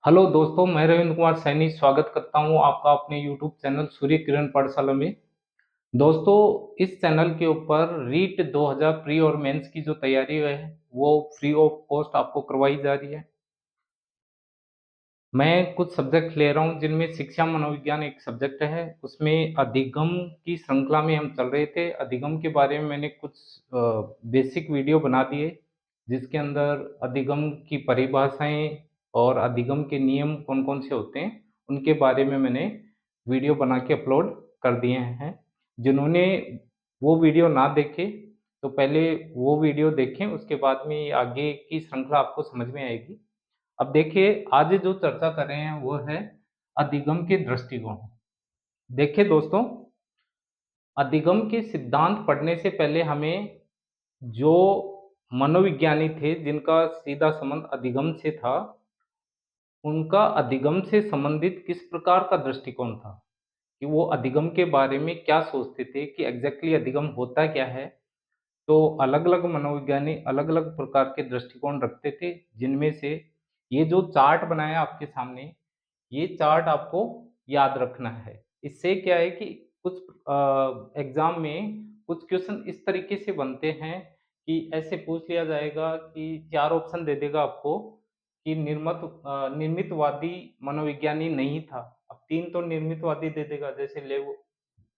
Hello दोस्तों, मैं रविंद्र कुमार सैनी स्वागत करता हूं आपका अपने यूट्यूब चैनल सूर्य किरण पाठशाला में। दोस्तों, इस चैनल के ऊपर रीट 2000 प्री और मेंस की जो तैयारी है वो फ्री ऑफ कॉस्ट आपको करवाई जा रही है। मैं कुछ सब्जेक्ट ले रहा हूं जिनमें शिक्षा मनोविज्ञान एक सब्जेक्ट है। उसमें अधिगम की श्रृंखला में हम चल रहे थे। अधिगम के बारे में मैंने कुछ बेसिक वीडियो बना दिए जिसके अंदर अधिगम की परिभाषाएं और अधिगम के नियम कौन कौन से होते हैं उनके बारे में मैंने वीडियो बना के अपलोड कर दिए हैं। जिन्होंने वो वीडियो ना देखे तो पहले वो वीडियो देखें, उसके बाद में आगे की श्रृंखला आपको समझ में आएगी। अब देखिए, आज जो चर्चा कर रहे हैं वो है अधिगम के दृष्टिकोण। देखिए दोस्तों, अधिगम के सिद्धांत पढ़ने से पहले हमें जो मनोविज्ञानी थे जिनका सीधा संबंध अधिगम से था, उनका अधिगम से संबंधित किस प्रकार का दृष्टिकोण था, कि वो अधिगम के बारे में क्या सोचते थे, कि एग्जैक्टली अधिगम होता क्या है। तो अलग अलग मनोविज्ञानी अलग अलग प्रकार के दृष्टिकोण रखते थे, जिनमें से ये जो चार्ट बनाया आपके सामने, ये चार्ट आपको याद रखना है। इससे क्या है कि कुछ एग्जाम में कुछ क्वेश्चन इस तरीके से बनते हैं कि ऐसे पूछ लिया जाएगा कि चार ऑप्शन दे देगा आपको कि निर्मितवादी मनोविज्ञानी नहीं था। अब तीन तो निर्मितवादी दे देगा, जैसे लेव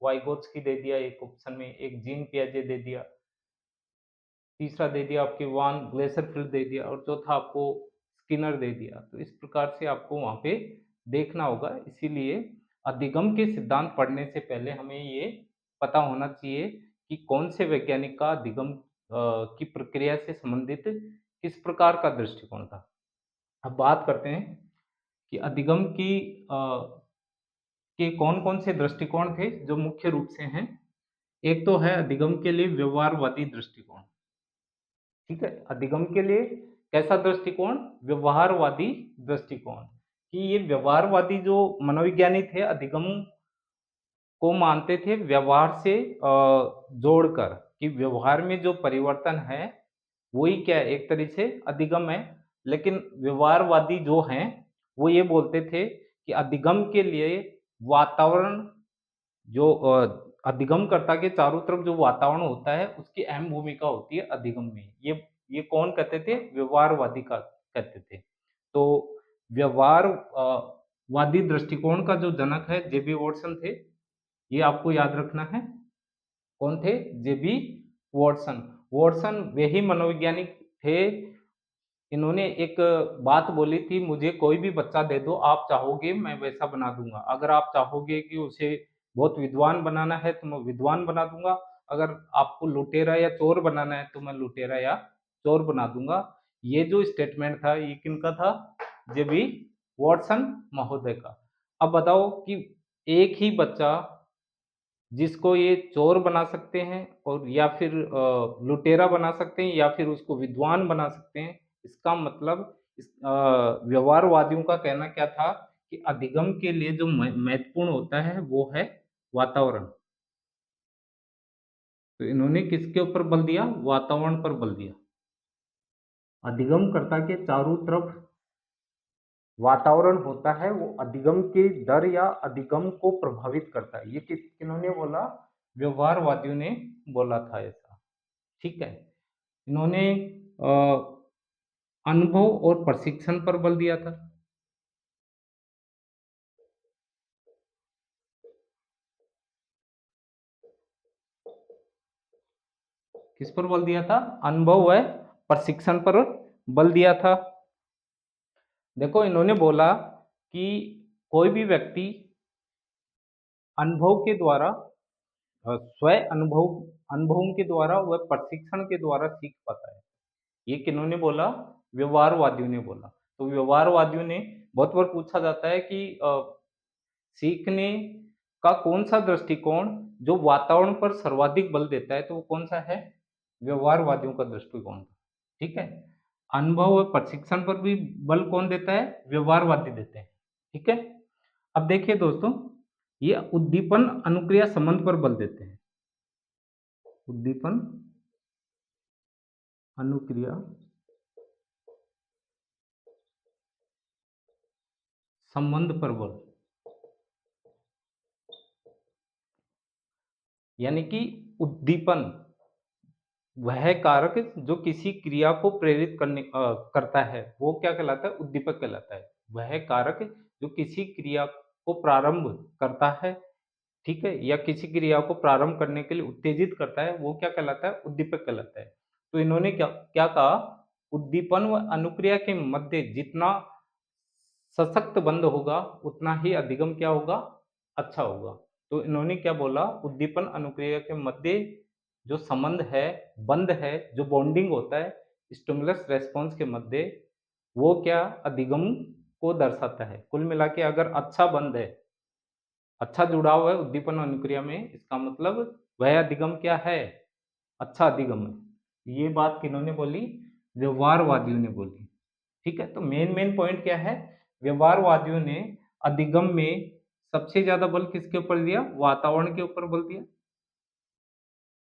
वाइगोत्स्की दे दिया एक ऑप्शन में, एक जीन पियाजे दे दिया, तीसरा दे दिया आपके वान ग्लेसरफील्ड दे दिया, और चौथा आपको स्किनर दे दिया। तो इस प्रकार से आपको वहाँ पे देखना होगा। इसीलिए अधिगम के सिद्धांत पढ़ने से पहले हमें ये पता होना चाहिए कि कौन से वैज्ञानिक का अधिगम की प्रक्रिया से संबंधित किस प्रकार का दृष्टिकोण था। अब बात करते हैं कि अधिगम की के कौन-कौन से दृष्टिकोण थे जो मुख्य रूप से हैं। एक तो है अधिगम के लिए व्यवहारवादी दृष्टिकोण। ठीक है, अधिगम के लिए कैसा दृष्टिकोण? व्यवहारवादी दृष्टिकोण। कि ये व्यवहारवादी जो मनोविज्ञानी थे, अधिगम को मानते थे व्यवहार से जोड़कर, कि व्यवहार में जो परिवर्तन है वही क्या है, एक तरह से अधिगम है। लेकिन व्यवहारवादी जो हैं वो ये बोलते थे कि अधिगम के लिए वातावरण जो अधिगमकर्ता के चारों तरफ जो वातावरण होता है उसकी अहम भूमिका होती है अधिगम में। ये कौन कहते थे? व्यवहारवादी का कहते थे। तो व्यवहार वादी दृष्टिकोण का जो जनक है जेबी वॉटसन थे, ये आपको याद रखना है। कौन थे? जेबी वॉटसन। वॉटसन वे ही मनोवैज्ञानिक थे। इन्होंने एक बात बोली थी, मुझे कोई भी बच्चा दे दो, आप चाहोगे मैं वैसा बना दूंगा। अगर आप चाहोगे कि उसे बहुत विद्वान बनाना है तो मैं विद्वान बना दूंगा, अगर आपको लुटेरा या चोर बनाना है तो मैं लुटेरा या चोर बना दूंगा। ये जो स्टेटमेंट था ये किनका था? जेबी वॉटसन महोदय का। अब बताओ कि एक ही बच्चा जिसको ये चोर बना सकते हैं और या फिर लुटेरा बना सकते हैं या फिर उसको विद्वान बना सकते हैं। इसका मतलब व्यवहारवादियों का कहना क्या था कि अधिगम के लिए जो महत्वपूर्ण होता है वो है वातावरण। तो इन्होंने किसके ऊपर बल दिया? वातावरण पर बल दिया। अधिगमकर्ता के चारों तरफ वातावरण होता है, वो अधिगम के दर या अधिगम को प्रभावित करता है। ये किन्होंने बोला? व्यवहारवादियों ने बोला था ऐसा। ठीक है। इन्होंने अनुभव और प्रशिक्षण पर बल दिया था। किस पर बल दिया था? अनुभव व प्रशिक्षण पर बल दिया था। देखो, इन्होंने बोला कि कोई भी व्यक्ति अनुभव के द्वारा स्व अनुभवों के द्वारा व प्रशिक्षण के द्वारा सीख पाता है। ये किन्होंने बोला? व्यवहारवादियों ने बोला। तो व्यवहारवादियों ने बहुत बार पूछा जाता है कि सीखने का कौन सा दृष्टिकोण जो वातावरण पर सर्वाधिक बल देता है, तो वो कौन सा है? व्यवहारवादियों का दृष्टिकोण। ठीक है। अनुभव और प्रशिक्षण पर भी बल कौन देता है? व्यवहारवादी देते हैं। ठीक है। अब देखिए दोस्तों, ये उद्दीपन अनुक्रिया संबंध पर बल देते हैं। उद्दीपन अनुक्रिया संबंध पर बल, यानी कि उद्दीपन वह कारक जो किसी क्रिया को प्रेरित करता है, वो क्या कहलाता है? उद्दीपक कहलाता है। वह कारक जो किसी क्रिया को प्रारंभ करता है, ठीक है? या किसी क्रिया को प्रारंभ करने के लिए उत्तेजित करता है, वो क्या कहलाता है? उद्दीपक कहलाता है। तो इन्होंने क्या क्या कहा? उद्दीपन व अनुक्रिया के मध्य जितना सशक्त बंध होगा, उतना ही अधिगम क्या होगा? अच्छा होगा। तो इन्होंने क्या बोला? उद्दीपन अनुक्रिया के मध्य जो संबंध है, बंध है, जो बॉन्डिंग होता है स्टिमुलस रेस्पॉन्स के मध्य, वो क्या अधिगम को दर्शाता है। कुल मिला के अगर अच्छा बंध है, अच्छा जुड़ाव है उद्दीपन और अनुक्रिया में, इसका मतलब वह अधिगम क्या है? अच्छा अधिगम है। ये बात किन्होंने बोली? व्यवहारवादियों ने बोली। ठीक है, तो मेन मेन पॉइंट क्या है? व्यवहारवादियों ने अधिगम में सबसे ज्यादा बल किसके ऊपर दिया? वातावरण के ऊपर बल दिया।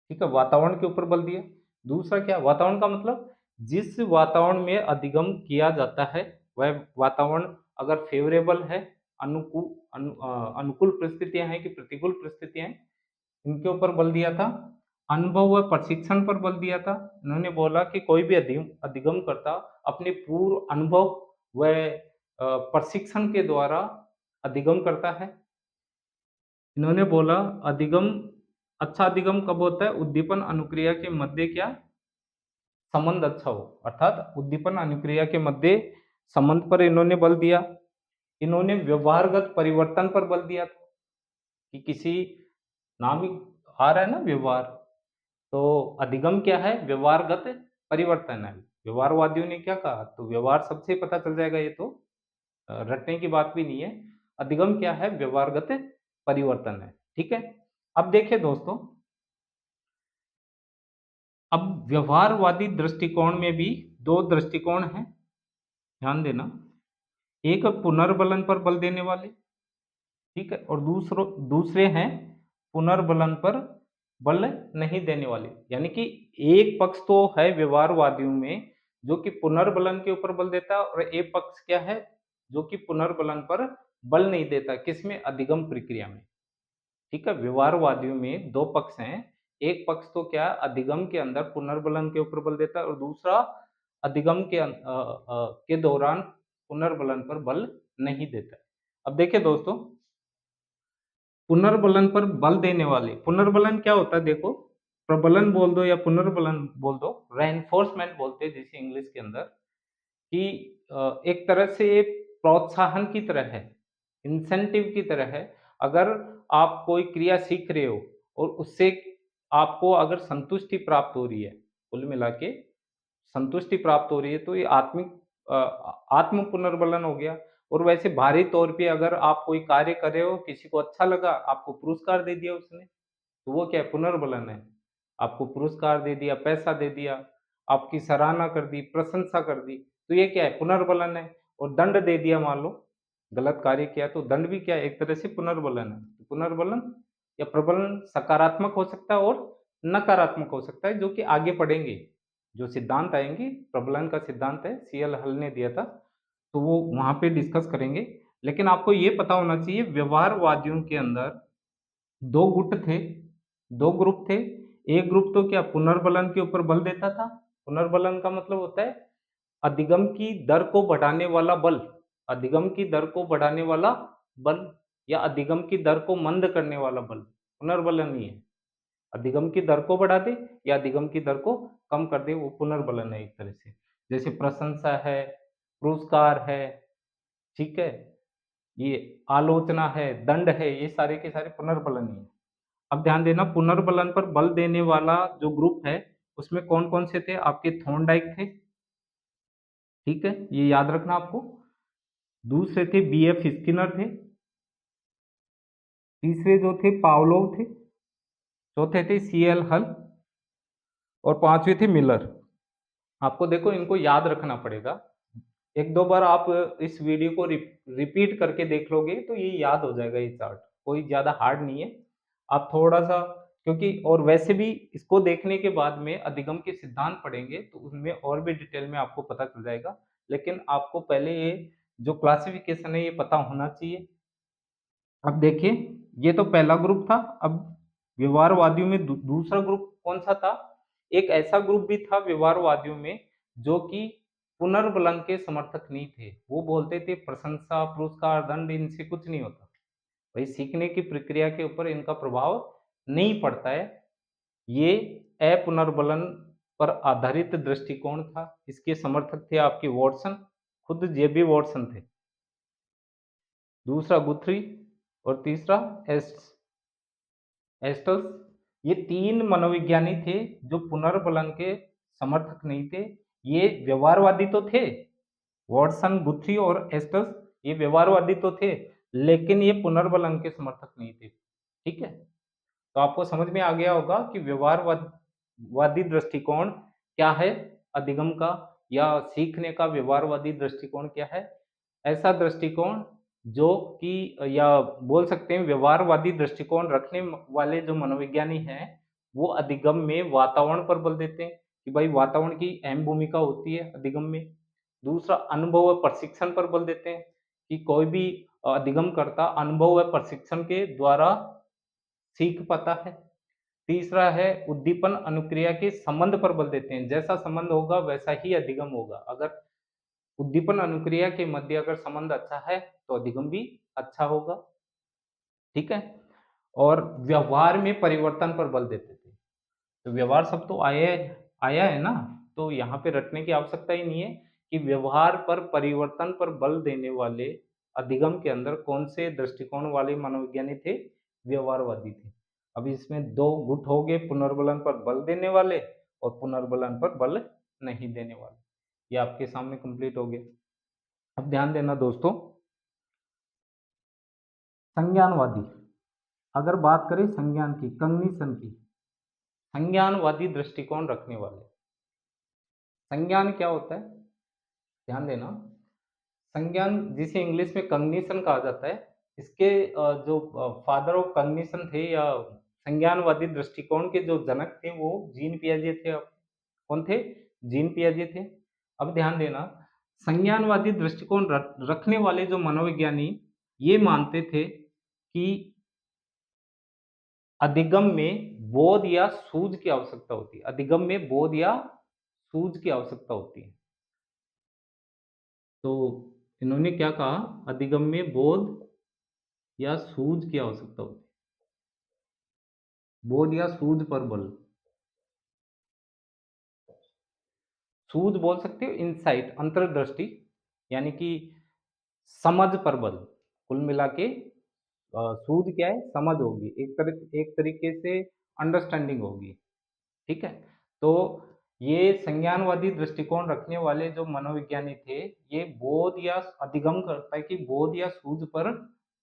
ठीक है, वातावरण के ऊपर बल दिया। दूसरा क्या? वातावरण का मतलब जिस वातावरण में अधिगम किया जाता है, वह वातावरण अगर फेवरेबल है, अनुकूल परिस्थितियां हैं कि प्रतिकूल परिस्थितियां हैं, इनके ऊपर बल दिया था। अनुभव व प्रशिक्षण पर बल दिया था। इन्होंने बोला कि कोई भी अधिगम करता अपने पूर्व अनुभव व प्रशिक्षण के द्वारा अधिगम करता है। इन्होंने बोला अधिगम, अच्छा अधिगम कब होता है? उद्दीपन अनुक्रिया के मध्य क्या संबंध अच्छा हो, अर्थात उद्दीपन अनुक्रिया के मध्य संबंध पर इन्होंने बल दिया। इन्होंने व्यवहारगत परिवर्तन पर बल दिया था कि किसी, नाम ही आ रहा है ना व्यवहार, तो अधिगम क्या है? व्यवहारगत परिवर्तन है। व्यवहारवादियों ने क्या कहा? तो व्यवहार सबसे पता चल जाएगा, ये तो रटने की बात भी नहीं है। अधिगम क्या है? व्यवहारगत परिवर्तन है। ठीक है, अब देखिए दोस्तों, अब व्यवहारवादी दृष्टिकोण में भी दो दृष्टिकोण हैं, ध्यान देना। एक पुनर्बलन पर बल देने वाले, ठीक है, और दूसरे हैं पुनर्बलन पर बल नहीं देने वाले। यानी कि एक पक्ष तो है व्यवहारवादियों में जो कि पुनर्बलन के ऊपर बल देता है, और एक पक्ष क्या है जो कि पुनर्बलन पर बल नहीं देता। किसमें? अधिगम प्रक्रिया में। ठीक है, व्यवहारवादियों में दो पक्ष हैं। एक पक्ष तो क्या अधिगम के अंदर पुनर्बलन के ऊपर बल देता है, और दूसरा अधिगम के दौरान पुनर्बलन पर बल नहीं देता है। अब देखिए दोस्तों, पुनर्बलन पर बल देने वाले, पुनर्बलन क्या होता है? देखो, प्रबलन बोल दो या पुनर्बलन बोल दो, रेनफोर्समेंट बोलते हैं जिसे इंग्लिश के अंदर, कि एक तरह से प्रोत्साहन की तरह है, इंसेंटिव की तरह है। अगर आप कोई क्रिया सीख रहे हो और उससे आपको अगर संतुष्टि प्राप्त हो रही है, कुल मिला के संतुष्टि प्राप्त हो रही है, तो ये अ, आत्म पुनर्बलन हो गया। और वैसे बाहरी तौर पे अगर आप कोई कार्य कर रहे हो, किसी को अच्छा लगा, आपको पुरस्कार दे दिया उसने, तो वो क्या है? पुनर्बलन है। आपको पुरस्कार दे दिया, पैसा दे दिया, आपकी सराहना कर दी, प्रशंसा कर दी, तो ये क्या है? पुनर्बलन है। और दंड दे दिया, मान लो गलत कार्य किया, तो दंड भी क्या है? एक तरह से पुनर्बलन है। तो पुनर्बलन या प्रबलन सकारात्मक हो सकता है और नकारात्मक हो सकता है, जो कि आगे पढ़ेंगे। जो सिद्धांत आएंगे, प्रबलन का सिद्धांत है, सीएल हल ने दिया था, तो वो वहां पे डिस्कस करेंगे। लेकिन आपको ये पता होना चाहिए, व्यवहारवादियों के अंदर दो गुट थे, दो ग्रुप थे। एक ग्रुप तो क्या पुनर्बलन के ऊपर बल देता था। पुनर्बलन का मतलब होता है अधिगम की दर को बढ़ाने वाला बल, अधिगम की दर को बढ़ाने वाला बल, या अधिगम की दर को मंद करने वाला बल, पुनर्बलन ही है। अधिगम की दर को बढ़ा दे या अधिगम की दर को कम कर दे, वो पुनर्बलन है एक तरह से। जैसे प्रशंसा है, पुरस्कार है, ठीक है, ये आलोचना है, दंड है, ये सारे के सारे पुनर्बलन ही है। अब ध्यान देना, पुनर्बलन पर बल देने वाला जो ग्रुप है, उसमें कौन कौन से थे? आपके थॉर्नडाइक थे, ठीक है, ये याद रखना आपको। दूसरे थे बीएफ स्किनर थे। तीसरे जो थे पावलोव थे। चौथे थे सीएल हल। और पांचवे थे मिलर। आपको देखो इनको याद रखना पड़ेगा। एक दो बार आप इस वीडियो को रिपीट करके देख लोगे तो ये याद हो जाएगा। ये चार्ट कोई ज्यादा हार्ड नहीं है। आप थोड़ा सा, क्योंकि और वैसे भी इसको देखने के बाद में अधिगम के सिद्धांत पढ़ेंगे तो उनमें और भी डिटेल में आपको पता चल जाएगा। लेकिन आपको पहले ये जो क्लासिफिकेशन है ये पता होना चाहिए। अब देखिए, ये तो पहला ग्रुप था। अब व्यवहारवादियों में दूसरा ग्रुप कौन सा था? एक ऐसा ग्रुप भी था व्यवहारवादियों में जो कि पुनर्बलन के समर्थक नहीं थे। वो बोलते थे प्रशंसा, पुरस्कार, दंड इनसे कुछ नहीं होता। भाई सीखने की प्रक्रिया के ऊपर इनका प्रभाव नहीं पड़ता है। ये अपुनर्बलन पर आधारित दृष्टिकोण था। इसके समर्थक थे आपके वॉटसन, खुद जेबी वॉटसन थे। दूसरा गुथ्री और तीसरा एस्टल्स। ये तीन मनोविज्ञानी थे जो पुनर्बलन के समर्थक नहीं थे। ये व्यवहारवादी तो थे, वॉटसन, गुथ्री और एस्टल्स ये व्यवहारवादी तो थे, लेकिन ये पुनर्बलन के समर्थक नहीं थे। ठीक है, तो आपको समझ में आ गया होगा कि व्यवहारवादी दृष्टिकोण क्या है अधिगम का, या सीखने का व्यवहारवादी दृष्टिकोण क्या है। ऐसा दृष्टिकोण जो कि, या बोल सकते हैं व्यवहारवादी दृष्टिकोण रखने वाले जो मनोविज्ञानी हैं, वो अधिगम में वातावरण पर बल देते हैं कि भाई वातावरण की अहम भूमिका होती है अधिगम में। दूसरा अनुभव व प्रशिक्षण पर बल देते हैं कि कोई भी अधिगम करता अनुभव व प्रशिक्षण के द्वारा सीख पाता है। तीसरा है उद्दीपन अनुक्रिया के संबंध पर बल देते हैं, जैसा संबंध होगा वैसा ही अधिगम होगा। अगर उद्दीपन अनुक्रिया के मध्य अगर संबंध अच्छा है तो अधिगम भी अच्छा होगा। ठीक है, और व्यवहार में परिवर्तन पर बल देते थे। तो व्यवहार शब्द तो आया है ना, तो यहाँ पे रटने की आवश्यकता ही नहीं है कि व्यवहार पर परिवर्तन पर बल देने वाले अधिगम के अंदर कौन से दृष्टिकोण वाले मनोविज्ञानी थे? व्यवहारवादी थे। अब इसमें दो गुट हो गए, पुनर्बलन पर बल देने वाले और पुनर्बलन पर बल नहीं देने वाले। ये आपके सामने कंप्लीट हो गया। अब ध्यान देना दोस्तों, संज्ञानवादी, अगर बात करें संज्ञान की, कॉग्निशन की, संज्ञानवादी दृष्टिकोण रखने वाले, संज्ञान क्या होता है? ध्यान देना, संज्ञान जिसे इंग्लिश में कॉग्निशन कहा जाता है, इसके जो फादर ऑफ कॉग्निशन थे या संज्ञानवादी दृष्टिकोण के जो जनक थे वो जीन पियाजे थे। कौन थे? जीन पियाजे थे। अब ध्यान देना, संज्ञानवादी दृष्टिकोण रखने वाले जो मनोविज्ञानी ये मानते थे कि अधिगम में बोध या सूझ की आवश्यकता होती है। अधिगम में बोध या सूझ की आवश्यकता होती है। तो इन्होंने क्या कहा? अधिगम में बोध या सूझ की आवश्यकता होती है। बोध या सूझ पर बल, सूझ बोल सकते हो, इनसाइट, अंतर्दृष्टि, यानी कि समझ पर बल। कुल मिला के सूझ क्या है? समझ होगी, एक तरीके से अंडरस्टैंडिंग होगी। ठीक है, तो ये संज्ञानवादी दृष्टिकोण रखने वाले जो मनोविज्ञानी थे, ये बोध या अधिगम करता है कि बोध या सूझ पर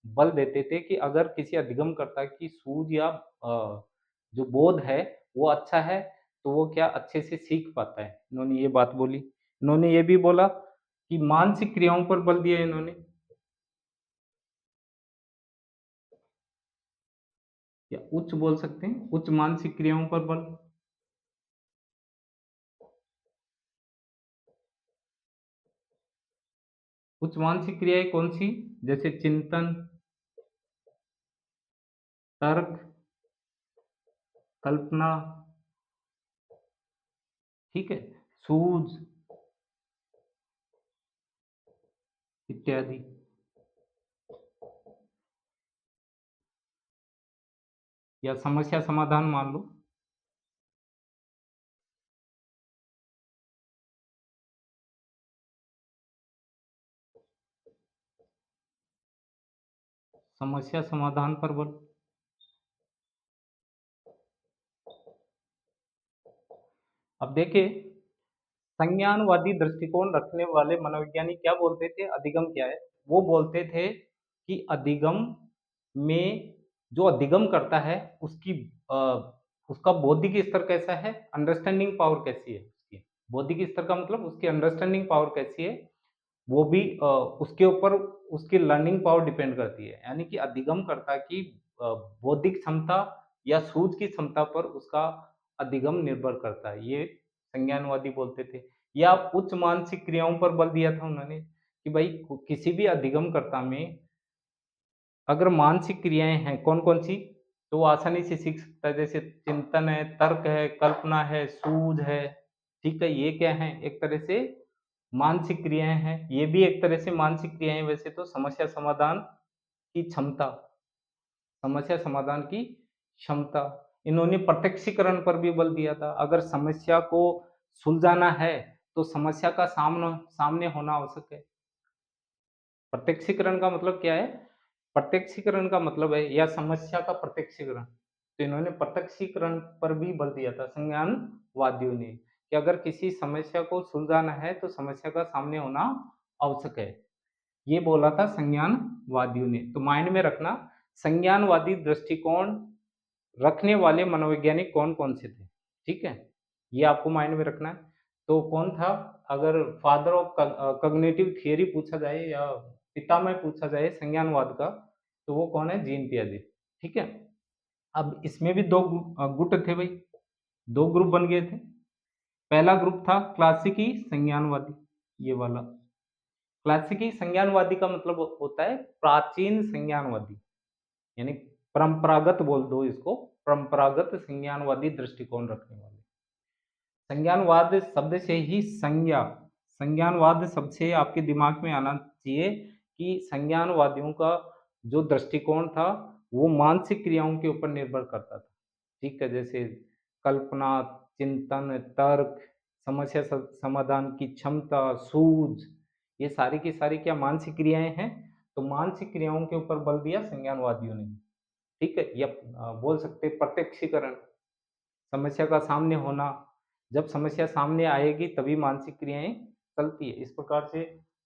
बल देते थे कि अगर किसी अधिगम करता की सूझ या जो बोध है वो अच्छा है, तो वो क्या अच्छे से सीख पाता है। इन्होंने ये बात बोली। इन्होंने ये भी बोला कि मानसिक क्रियाओं पर बल दिया इन्होंने, या उच्च बोल सकते हैं, उच्च मानसिक क्रियाओं पर बल। उच्च मानसिक क्रियाएं कौन सी? जैसे चिंतन, तर्क, कल्पना, ठीक है, सूझ इत्यादि। या समस्या समाधान मान लो। समस्या समाधान पर बल। अब देखिए, संज्ञानवादी दृष्टिकोण रखने वाले मनोविज्ञानी क्या बोलते थे अधिगम क्या है? वो बोलते थे कि अधिगम में जो अधिगम करता है उसकी अ, उसका बौद्धिक स्तर कैसा है, अंडरस्टैंडिंग पावर कैसी है उसकी। बौद्धिक स्तर का मतलब उसकी अंडरस्टैंडिंग पावर कैसी है, वो भी उसके ऊपर उसकी लर्निंग पावर डिपेंड करती है। यानी कि अधिगम करता की बौद्धिक क्षमता या सूझ की क्षमता पर उसका अधिगम निर्भर करता है, ये संज्ञानवादी बोलते थे। या उच्च मानसिक क्रियाओं पर बल दिया था उन्होंने कि भाई किसी भी अधिगमकर्ता में अगर मानसिक क्रियाएँ हैं कौन-कौन सी, तो वो आसानी से सीख सकता है। जैसे चिंतन है, तर्क है, कल्पना है, सूझ है, ठीक है? ये क्या है? एक तरह से मानसिक क्रियाएँ हैं। ये भी एक तरह से मानसिक क्रियाएँ हैं वैसे तो। की क्षमता समस्या समाधान की क्षमता। इन्होंने प्रत्यक्षीकरण पर भी बल दिया था। अगर समस्या को सुलझाना है, तो समस्या का सामने होना आवश्यक है। प्रत्यक्षीकरण का मतलब क्या है? प्रत्यक्षीकरण का मतलब है या समस्या का प्रत्यक्षीकरण। तो इन्होंने प्रत्यक्षीकरण पर भी बल दिया था संज्ञानवादियों ने, कि अगर किसी समस्या को सुलझाना है तो समस्या का सामने होना आवश्यक है। ये बोला था संज्ञानवादियों ने। तो माइंड में रखना, संज्ञानवादी दृष्टिकोण रखने वाले मनोवैज्ञानिक कौन-कौन से थे, ठीक है? ये आपको माइंड में रखना है। तो कौन था? अगर फादर ऑफ कॉग्निटिव थियरी पूछा जाए या पितामह पूछा जाए संज्ञानवाद का, तो वो कौन है? जीन पियाजे, ठीक है? अब इसमें भी 2 गुट थे भई, 2 ग्रुप बन गए थे। पहला ग्रुप था क्लासिकी संज्ञानवादी, ये वाला। क्लासिकी संज्ञानवादी का मतलब होता है प्राचीन संज्ञानवादी, यानी परंपरागत बोल दो इसको, परंपरागत संज्ञानवादी दृष्टिकोण रखने वाले। संज्ञानवाद शब्द से ही संज्ञानवाद शब्द से आपके दिमाग में आना चाहिए कि संज्ञानवादियों का जो दृष्टिकोण था, वो मानसिक क्रियाओं के ऊपर निर्भर करता था। ठीक है? जैसे कल्पना, चिंतन, तर्क, समस्या समाधान की क्षमता, सूझ, ये सारी की सारी क्या मानसिक क्रियाएँ हैं? तो मानसिक क्रियाओं के ऊपर बल दिया संज्ञानवादियों ने। ठीक है? या बोल सकते हैं प्रत्यक्षीकरण, समस्या का सामने होना, जब समस्या सामने आएगी तभी मानसिक क्रियाएँ चलती है। इस प्रकार से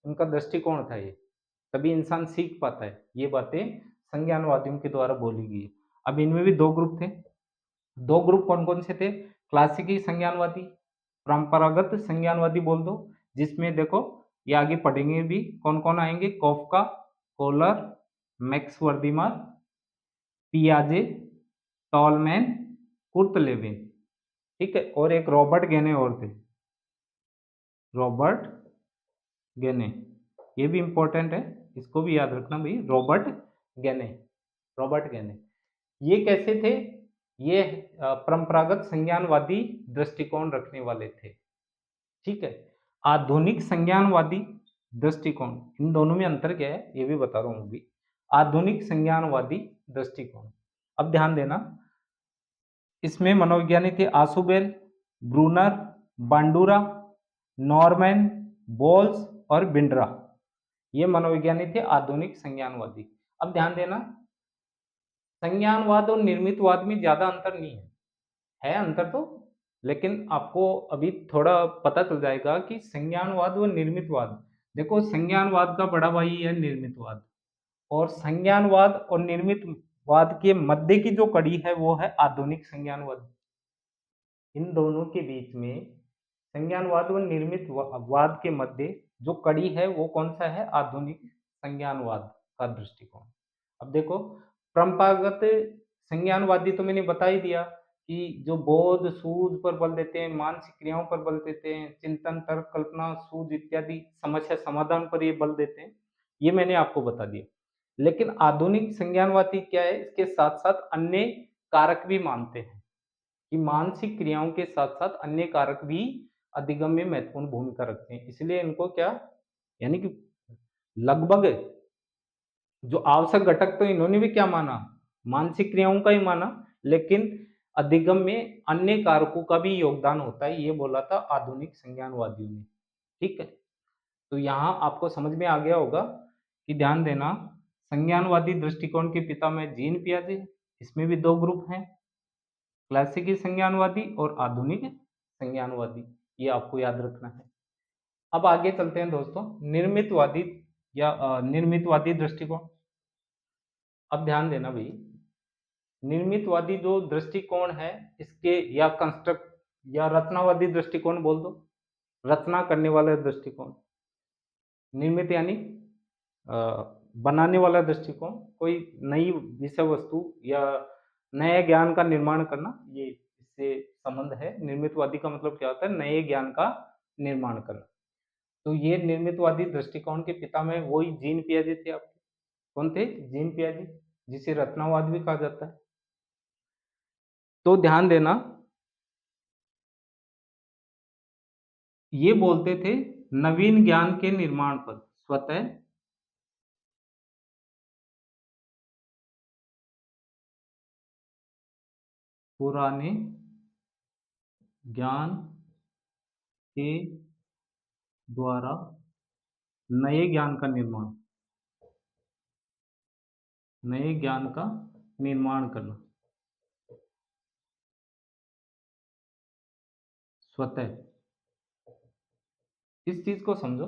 उनका दृष्टिकोण था ये, तभी इंसान सीख पाता है। ये बातें संज्ञानवादियों के द्वारा बोली गई है। अब इनमें भी 2 ग्रुप थे। 2 ग्रुप कौन-कौन से थे? क्लासिकी संज्ञानवादी, परंपरागत संज्ञानवादी बोल दो, जिसमें देखो ये आगे पढ़ेंगे भी कौन-कौन आएँगे, काफ्का, कोहलर, मैक्स वर्दिमान, पियाजे, टॉलमैन, कुर्ट लेविन, ठीक है? और एक रॉबर्ट गेने और थे, रॉबर्ट गेने, ये भी इम्पोर्टेंट है, इसको भी याद रखना भई, गेने रॉबर्ट गेने। ये कैसे थे? ये परंपरागत संज्ञानवादी दृष्टिकोण रखने वाले थे, ठीक है? आधुनिक संज्ञानवादी दृष्टिकोण, इन दोनों में अंतर क्या है? ये भी बता रहा हूँ अभी। आधुनिक संज्ञानवादी दृष्टिकोण, अब ध्यान देना, इसमें मनोविज्ञानी थे आशुबेल, ब्रूनर, बांडुरा, नॉर्मैन, बोल्स और बिंड्रा। ये मनोविज्ञानी थे आधुनिक संज्ञानवादी। अब ध्यान देना, संज्ञानवाद और निर्मितवाद में ज़्यादा अंतर नहीं है। है अंतर तो, लेकिन आपको अभी थोड़ा पता चल जाएगा कि संज्ञानवाद व निर्मितवाद, देखो संज्ञानवाद का बड़ा भाई है निर्मितवाद, और संज्ञानवाद और निर्मितवाद के मध्य की जो कड़ी है वो है आधुनिक संज्ञानवाद। इन दोनों के बीच में संज्ञानवाद व निर्मित वाद के मध्य जो कड़ी है वो कौन सा है? आधुनिक संज्ञानवाद का दृष्टिकोण। अब देखो, परंपरागत संज्ञानवादी तो मैंने बता ही दिया कि जो बोध सूझ पर बल देते हैं, मानसिक क्रियाओं पर बल देते हैं, चिंतन तर्क कल्पना सूझ इत्यादि समस्या समाधान पर ये बल देते हैं, ये मैंने आपको बता दिया। लेकिन आधुनिक संज्ञानवादी क्या है? इसके साथ साथ अन्य कारक भी मानते हैं कि मानसिक क्रियाओं के साथ-साथ अन्य कारक भी अधिगम में महत्वपूर्ण भूमिका रखते हैं। इसलिए इनको क्या, यानी कि लगभग जो आवश्यक घटक तो इन्होंने भी क्या माना? मानसिक क्रियाओं का ही माना, लेकिन अधिगम में अन्य कारकों का भी योगदान होता है, ये बोला था आधुनिक संज्ञानवादियों ने। ठीक है? तो यहाँ आपको समझ में आ गया होगा कि ध्यान देना, संज्ञानवादी दृष्टिकोण के पितामह जीन पियाजे, इसमें भी 2 ग्रुप हैं। क्लासिकी संज्ञानवादी और आधुनिक संज्ञानवादी, ये आपको याद रखना है। अब आगे चलते हैं दोस्तों, निर्मितवादी या निर्मितवादी दृष्टिकोण। अब ध्यान देना भाई, निर्मितवादी जो दृष्टिकोण है, इसके या कंस्ट्रक्ट या रचनावादी दृष्टिकोण बोल दो, रचना करने वाला दृष्टिकोण। निर्मित यानी अ, बनाने वाला दृष्टिकोण, कोई नई विषय वस्तु या नए ज्ञान का निर्माण करना, ये इससे संबंध है। निर्मितवादी का मतलब क्या होता है? नए ज्ञान का निर्माण करना। तो ये निर्मितवादी दृष्टिकोण के पिता में वही जीन पियाजे थे आपके। कौन थे? जीन पियाजे, जिसे रचनावाद भी कहा जाता है। तो ध्यान देना, ये बोलते थे नवीन ज्ञान के निर्माण पर स्वतः पुराने ज्ञान के द्वारा नए ज्ञान का निर्माण, नए ज्ञान का निर्माण करना स्वतः। इस चीज को समझो,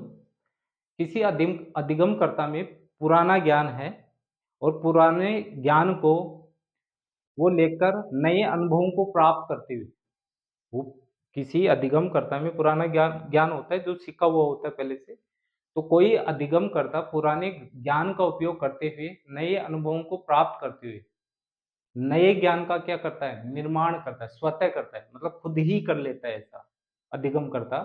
किसी अधिगमकर्ता में पुराना ज्ञान है और पुराने ज्ञान को वो लेकर नए अनुभवों को प्राप्त करते हुए, वो किसी अधिगमकर्ता में पुराना ज्ञान ज्ञान होता है जो सीखा हुआ होता है पहले से। तो कोई अधिगमकर्ता पुराने ज्ञान का उपयोग करते हुए नए अनुभवों को प्राप्त करते हुए नए ज्ञान का क्या करता है? निर्माण करता है, स्वतः करता है, मतलब खुद ही कर लेता है ऐसा अधिगमकर्ता।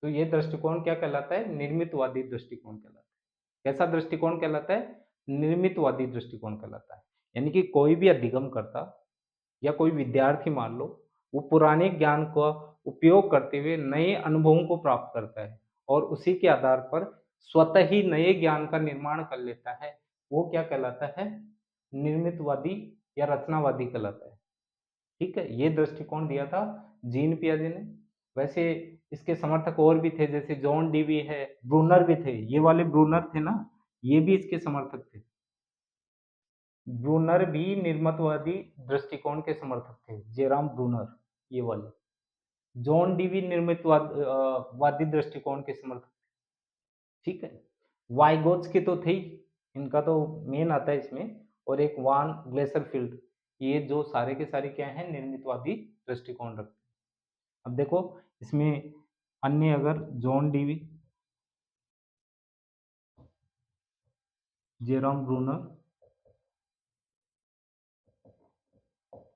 तो ये दृष्टिकोण क्या कहलाता है? निर्मितवादी दृष्टिकोण कहलाता है। कैसा दृष्टिकोण कहलाता है? निर्मितवादी दृष्टिकोण कहलाता है। यानी कि कोई भी अधिगमकर्ता या कोई विद्यार्थी मान लो, वो पुराने ज्ञान का उपयोग करते हुए नए अनुभवों को प्राप्त करता है और उसी के आधार पर स्वतः ही नए ज्ञान का निर्माण कर लेता है। वो क्या कहलाता है? निर्मितवादी या रचनावादी कहलाता है। ठीक है, ये दृष्टिकोण दिया था जीन पियाजे ने। वैसे इसके समर्थक और भी थे, जैसे जॉन डीवी है, ब्रूनर भी थे। ये वाले ब्रूनर थे ना, ये भी इसके समर्थक थे। ब्रूनर भी निर्मतवादी दृष्टिकोण के समर्थक थे, जेराम ब्रूनर, ये वाले। जॉन डीवी वादी दृष्टिकोण के समर्थक। ठीक है, वाइगोत्स्की तो थे ही, इनका तो मेन आता है इसमें, और एक वान ग्लेसरफील्ड। ये जो सारे के सारे क्या हैं? निर्मितवादी दृष्टिकोण रखते हैं। अब देखो इसमें अन्य, अगर जॉन डीवी, जेरोम ब्रूनर,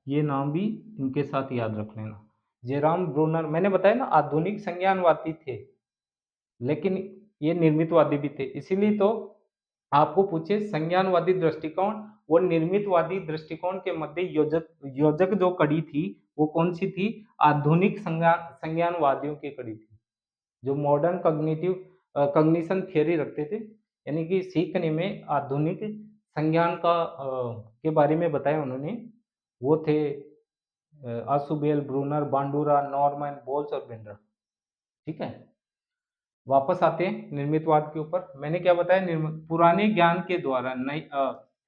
ये नाम भी इनके साथ याद रख लेना। जेरोम ब्रूनर मैंने बताया ना, आधुनिक संज्ञानवादी थे, लेकिन ये निर्मितवादी भी थे। इसीलिए तो आपको पूछे संज्ञानवादी दृष्टिकोण और निर्मितवादी दृष्टिकोण के मध्य योजक योजक जो कड़ी थी वो कौन सी थी? आधुनिक संज्ञानवादियों की कड़ी थी, जो मॉडर्न कॉग्निशन थियरी रखते थे। यानी कि सीखने में आधुनिक संज्ञान का के बारे में बताया उन्होंने। वो थे Ausubel, Bruner, Bandura, Norman, Bolles और बेंडर। ठीक है, वापस आते हैं निर्मितवाद के ऊपर। मैंने क्या बताया? पुराने ज्ञान के द्वारा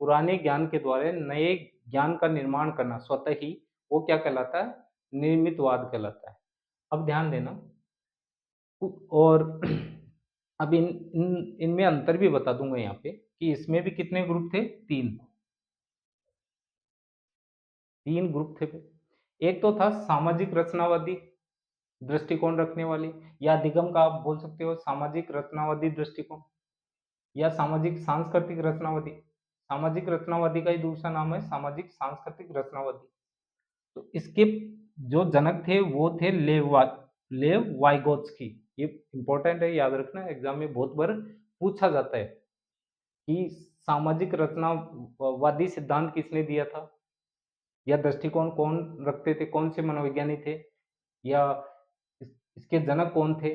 पुराने ज्ञान के द्वारा नए ज्ञान का निर्माण करना स्वतः ही, वो क्या कहलाता है? निर्मितवाद कहलाता है। अब ध्यान देना, और अब इनमें अंतर भी बता दूंगा यहाँ पे कि इसमें भी कितने ग्रुप थे? तीन। तीन ग्रुप थे। एक तो था सामाजिक रचनावादी दृष्टिकोण रखने वाले, या अधिगम का आप बोल सकते हो सामाजिक रचनावादी दृष्टिकोण, या सामाजिक सांस्कृतिक रचनावादी। सामाजिक रचनावादी का ही दूसरा नाम है सामाजिक सांस्कृतिक रचनावादी। तो इसके जो जनक थे वो थे लेव वाइगोत्स्की। ये इंपॉर्टेंट है, याद रखना, एग्जाम में बहुत बार पूछा जाता है कि सामाजिक रचनावादी सिद्धांत किसने दिया था, या दृष्टिकोण कौन रखते थे, कौन से मनोविज्ञानी थे, या इसके जनक कौन थे,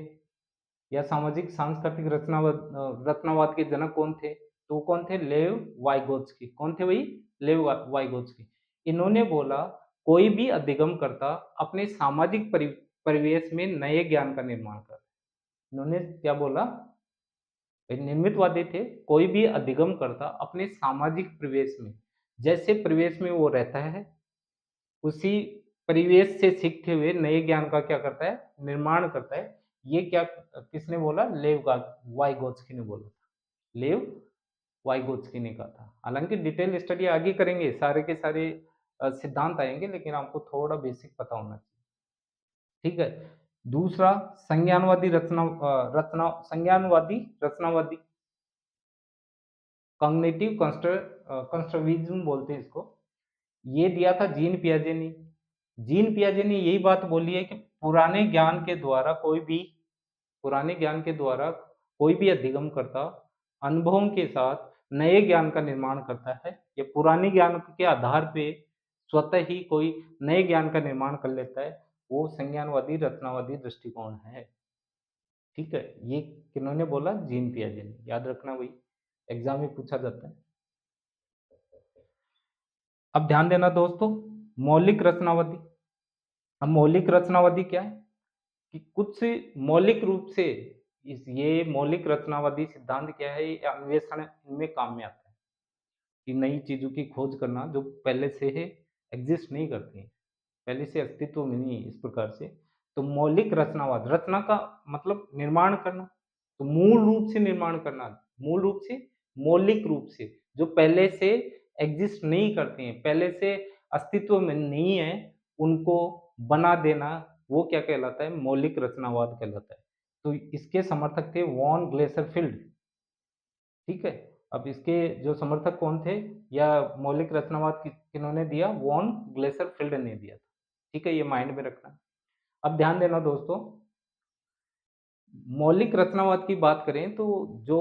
या सामाजिक सांस्कृतिक रचनावाद के जनक कौन थे? तो वो कौन थे? लेव वाइगोत्स्की। कौन थे भाई? लेव वाइगोत्स्की। इन्होंने बोला कोई भी अधिगम करता अपने सामाजिक परिवेश में नए ज्ञान का निर्माण कर। इन्होंने क्या बोला? निर्मितवादी थे, कोई भी अधिगम करता अपने सामाजिक परिवेश में, जैसे परिवेश में वो रहता है उसी परिवेश से सीखते हुए नए ज्ञान का क्या करता है? निर्माण करता है। ये क्या किसने बोला? वाइगोत्स्की ने बोला था। लेव वाइगोत्स्की ने कहा था। हालांकि डिटेल स्टडी आगे करेंगे, सारे के सारे सिद्धांत आएंगे, लेकिन आपको थोड़ा बेसिक पता होना चाहिए। ठीक है, दूसरा संज्ञानवादी रचनावादी कॉग्निटिव कंस्ट्रक्टिविज्म बोलते हैं इसको। ये दिया था जीन पियाजे ने। जीन पियाजे ने यही बात बोली है कि पुराने ज्ञान के द्वारा कोई भी पुराने ज्ञान के द्वारा कोई भी अधिगम करता अनुभवों के साथ नए ज्ञान का निर्माण करता है या पुराने ज्ञान के आधार पे स्वतः ही कोई नए ज्ञान का निर्माण कर लेता है, वो संज्ञानवादी रचनावादी दृष्टिकोण है। ठीक है? ये किन्होंने बोला? जीन पियाजे ने। याद रखना भाई, एग्ज़ाम में पूछा जाता है। अब ध्यान देना दोस्तों, मौलिक रचनावादी। अब मौलिक रचनावादी क्या है? कि कुछ मौलिक रूप से ये मौलिक रचनावादी सिद्धांत क्या है? ये अन्वेषण इनमें काम में आता है कि नई चीज़ों की खोज करना जो पहले से है एग्ज़िस्ट नहीं करती हैं, पहले से अस्तित्व में नहीं है इस प्रकार से। तो मौलिक रचनावाद, रचना का मतलब निर्माण करना, तो मूल रूप से निर्माण करना, मूल रूप से, मौलिक रूप से, जो पहले से एग्ज़िस्ट नहीं करते हैं, पहले से अस्तित्व में नहीं है, उनको बना देना, वो क्या कहलाता है? मौलिक रचनावाद कहलाता है। तो इसके समर्थक थे वॉन ग्लेसरफील्ड, ठीक है? अब इसके जो समर्थक कौन थे या मौलिक रचनावाद किन्होंने दिया? वॉन ग्लेसरफील्ड ने दिया था। ठीक है? ये माइंड में रखना। अब ध्यान देना दोस्तों, मौलिक रचनावाद की बात करें तो जो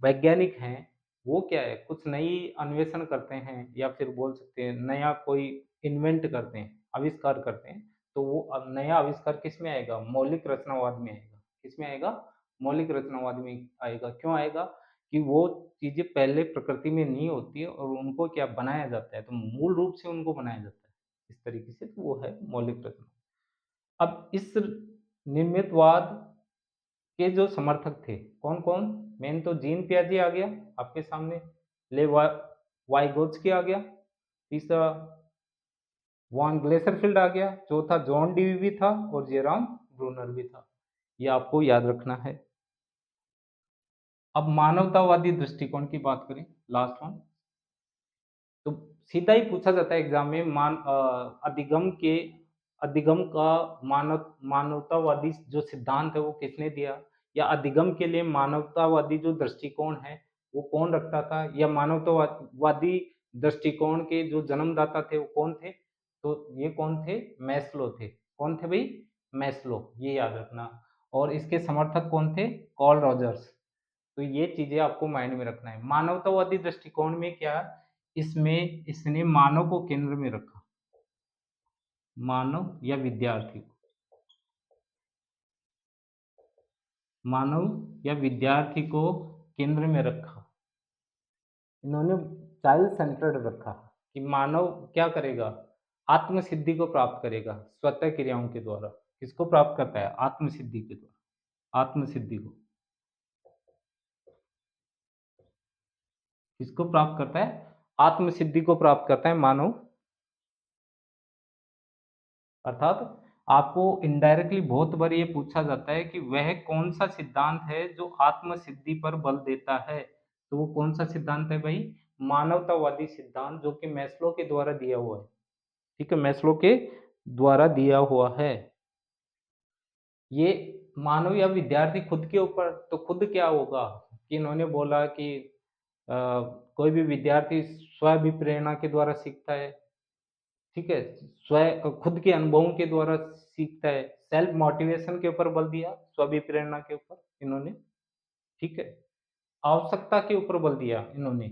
वैज्ञानिक हैं, वो क्या है, कुछ नई अन्वेषण करते हैं या फिर बोल सकते हैं नया कोई इन्वेंट करते हैं, आविष्कार करते हैं, तो वो नया आविष्कार किसमें आएगा? मौलिक रचनावाद में आएगा। किसमें आएगा? मौलिक रचनावाद में आएगा। क्यों आएगा? कि वो चीज़ें पहले प्रकृति में नहीं होती है और उनको क्या बनाया जाता है, तो मूल रूप से उनको बनाया जाता है। इस तरीके से तो वो है मौलिक रचना। अब इस निर्मितवाद के जो समर्थक थे, कौन-कौन? मेन तो जीन पियाजे आ गया आपके सामने, ले वाइगोत्स्की आ गया, तीसरा वॉन ग्लेसरफील्ड आ गया, चौथा जॉन डीवी भी था और जेराम ब्रूनर भी था। ये आपको याद रखना है। अब मानवतावादी दृष्टिकोण की बात करें, लास्ट वन, तो सीधा ही पूछा जाता है एग्ज़ाम में अधिगम का मानवतावादी जो सिद्धांत है वो किसने दिया? या अधिगम के लिए मानवतावादी जो दृष्टिकोण है, वो कौन रखता था? या वादी दृष्टिकोण के जो जन्मदाता थे वो कौन थे? तो ये कौन थे? मैस्लो थे। कौन थे भई? मैस्लो, ये याद रखना। और इसके समर्थक कौन थे? Karl Rogers. तो ये चीज़ें आपको माइंड में रखना है। मानवतावादी दृष्टिकोण में क्या, इसमें इसने मानव को केंद्र में रखा, मानव या विद्यार्थी को, मानव या विद्यार्थी को केंद्र में रखा। इन्होंने चाइल्ड सेंटर्ड रखा कि मानव क्या करेगा? आत्म-सिद्धि को प्राप्त करेगा स्वतः क्रियाओं के द्वारा। किसको प्राप्त करता है? आत्म-सिद्धि के द्वारा, आत्म-सिद्धि को। किसको प्राप्त करता है? आत्म-सिद्धि को प्राप्त करता है मानव। अर्थात आपको इनडायरेक्टली बहुत बार ये पूछा जाता है कि वह कौन-सा सिद्धांत है जो आत्म-सिद्धि पर बल देता है? तो वो कौन-सा सिद्धांत है भई? मानवतावादी सिद्धांत जो कि मैस्लो के द्वारा दिया हुआ है। ठीक है? मैस्लो के द्वारा दिया हुआ है। ये मानव या विद्यार्थी खुद के ऊपर तो खुद क्या होगा कि इन्होंने बोला कि अ, कोई भी विद्यार्थी स्व-अभिप्रेरणा के द्वारा सीखता है। ठीक है? खुद के अनुभवों के द्वारा सीखता है। सेल्फ मोटिवेशन के ऊपर बल दिया, स्व-अभिप्रेरणा के ऊपर इन्होंने, ठीक है? आवश्यकता के ऊपर बल दिया इन्होंने,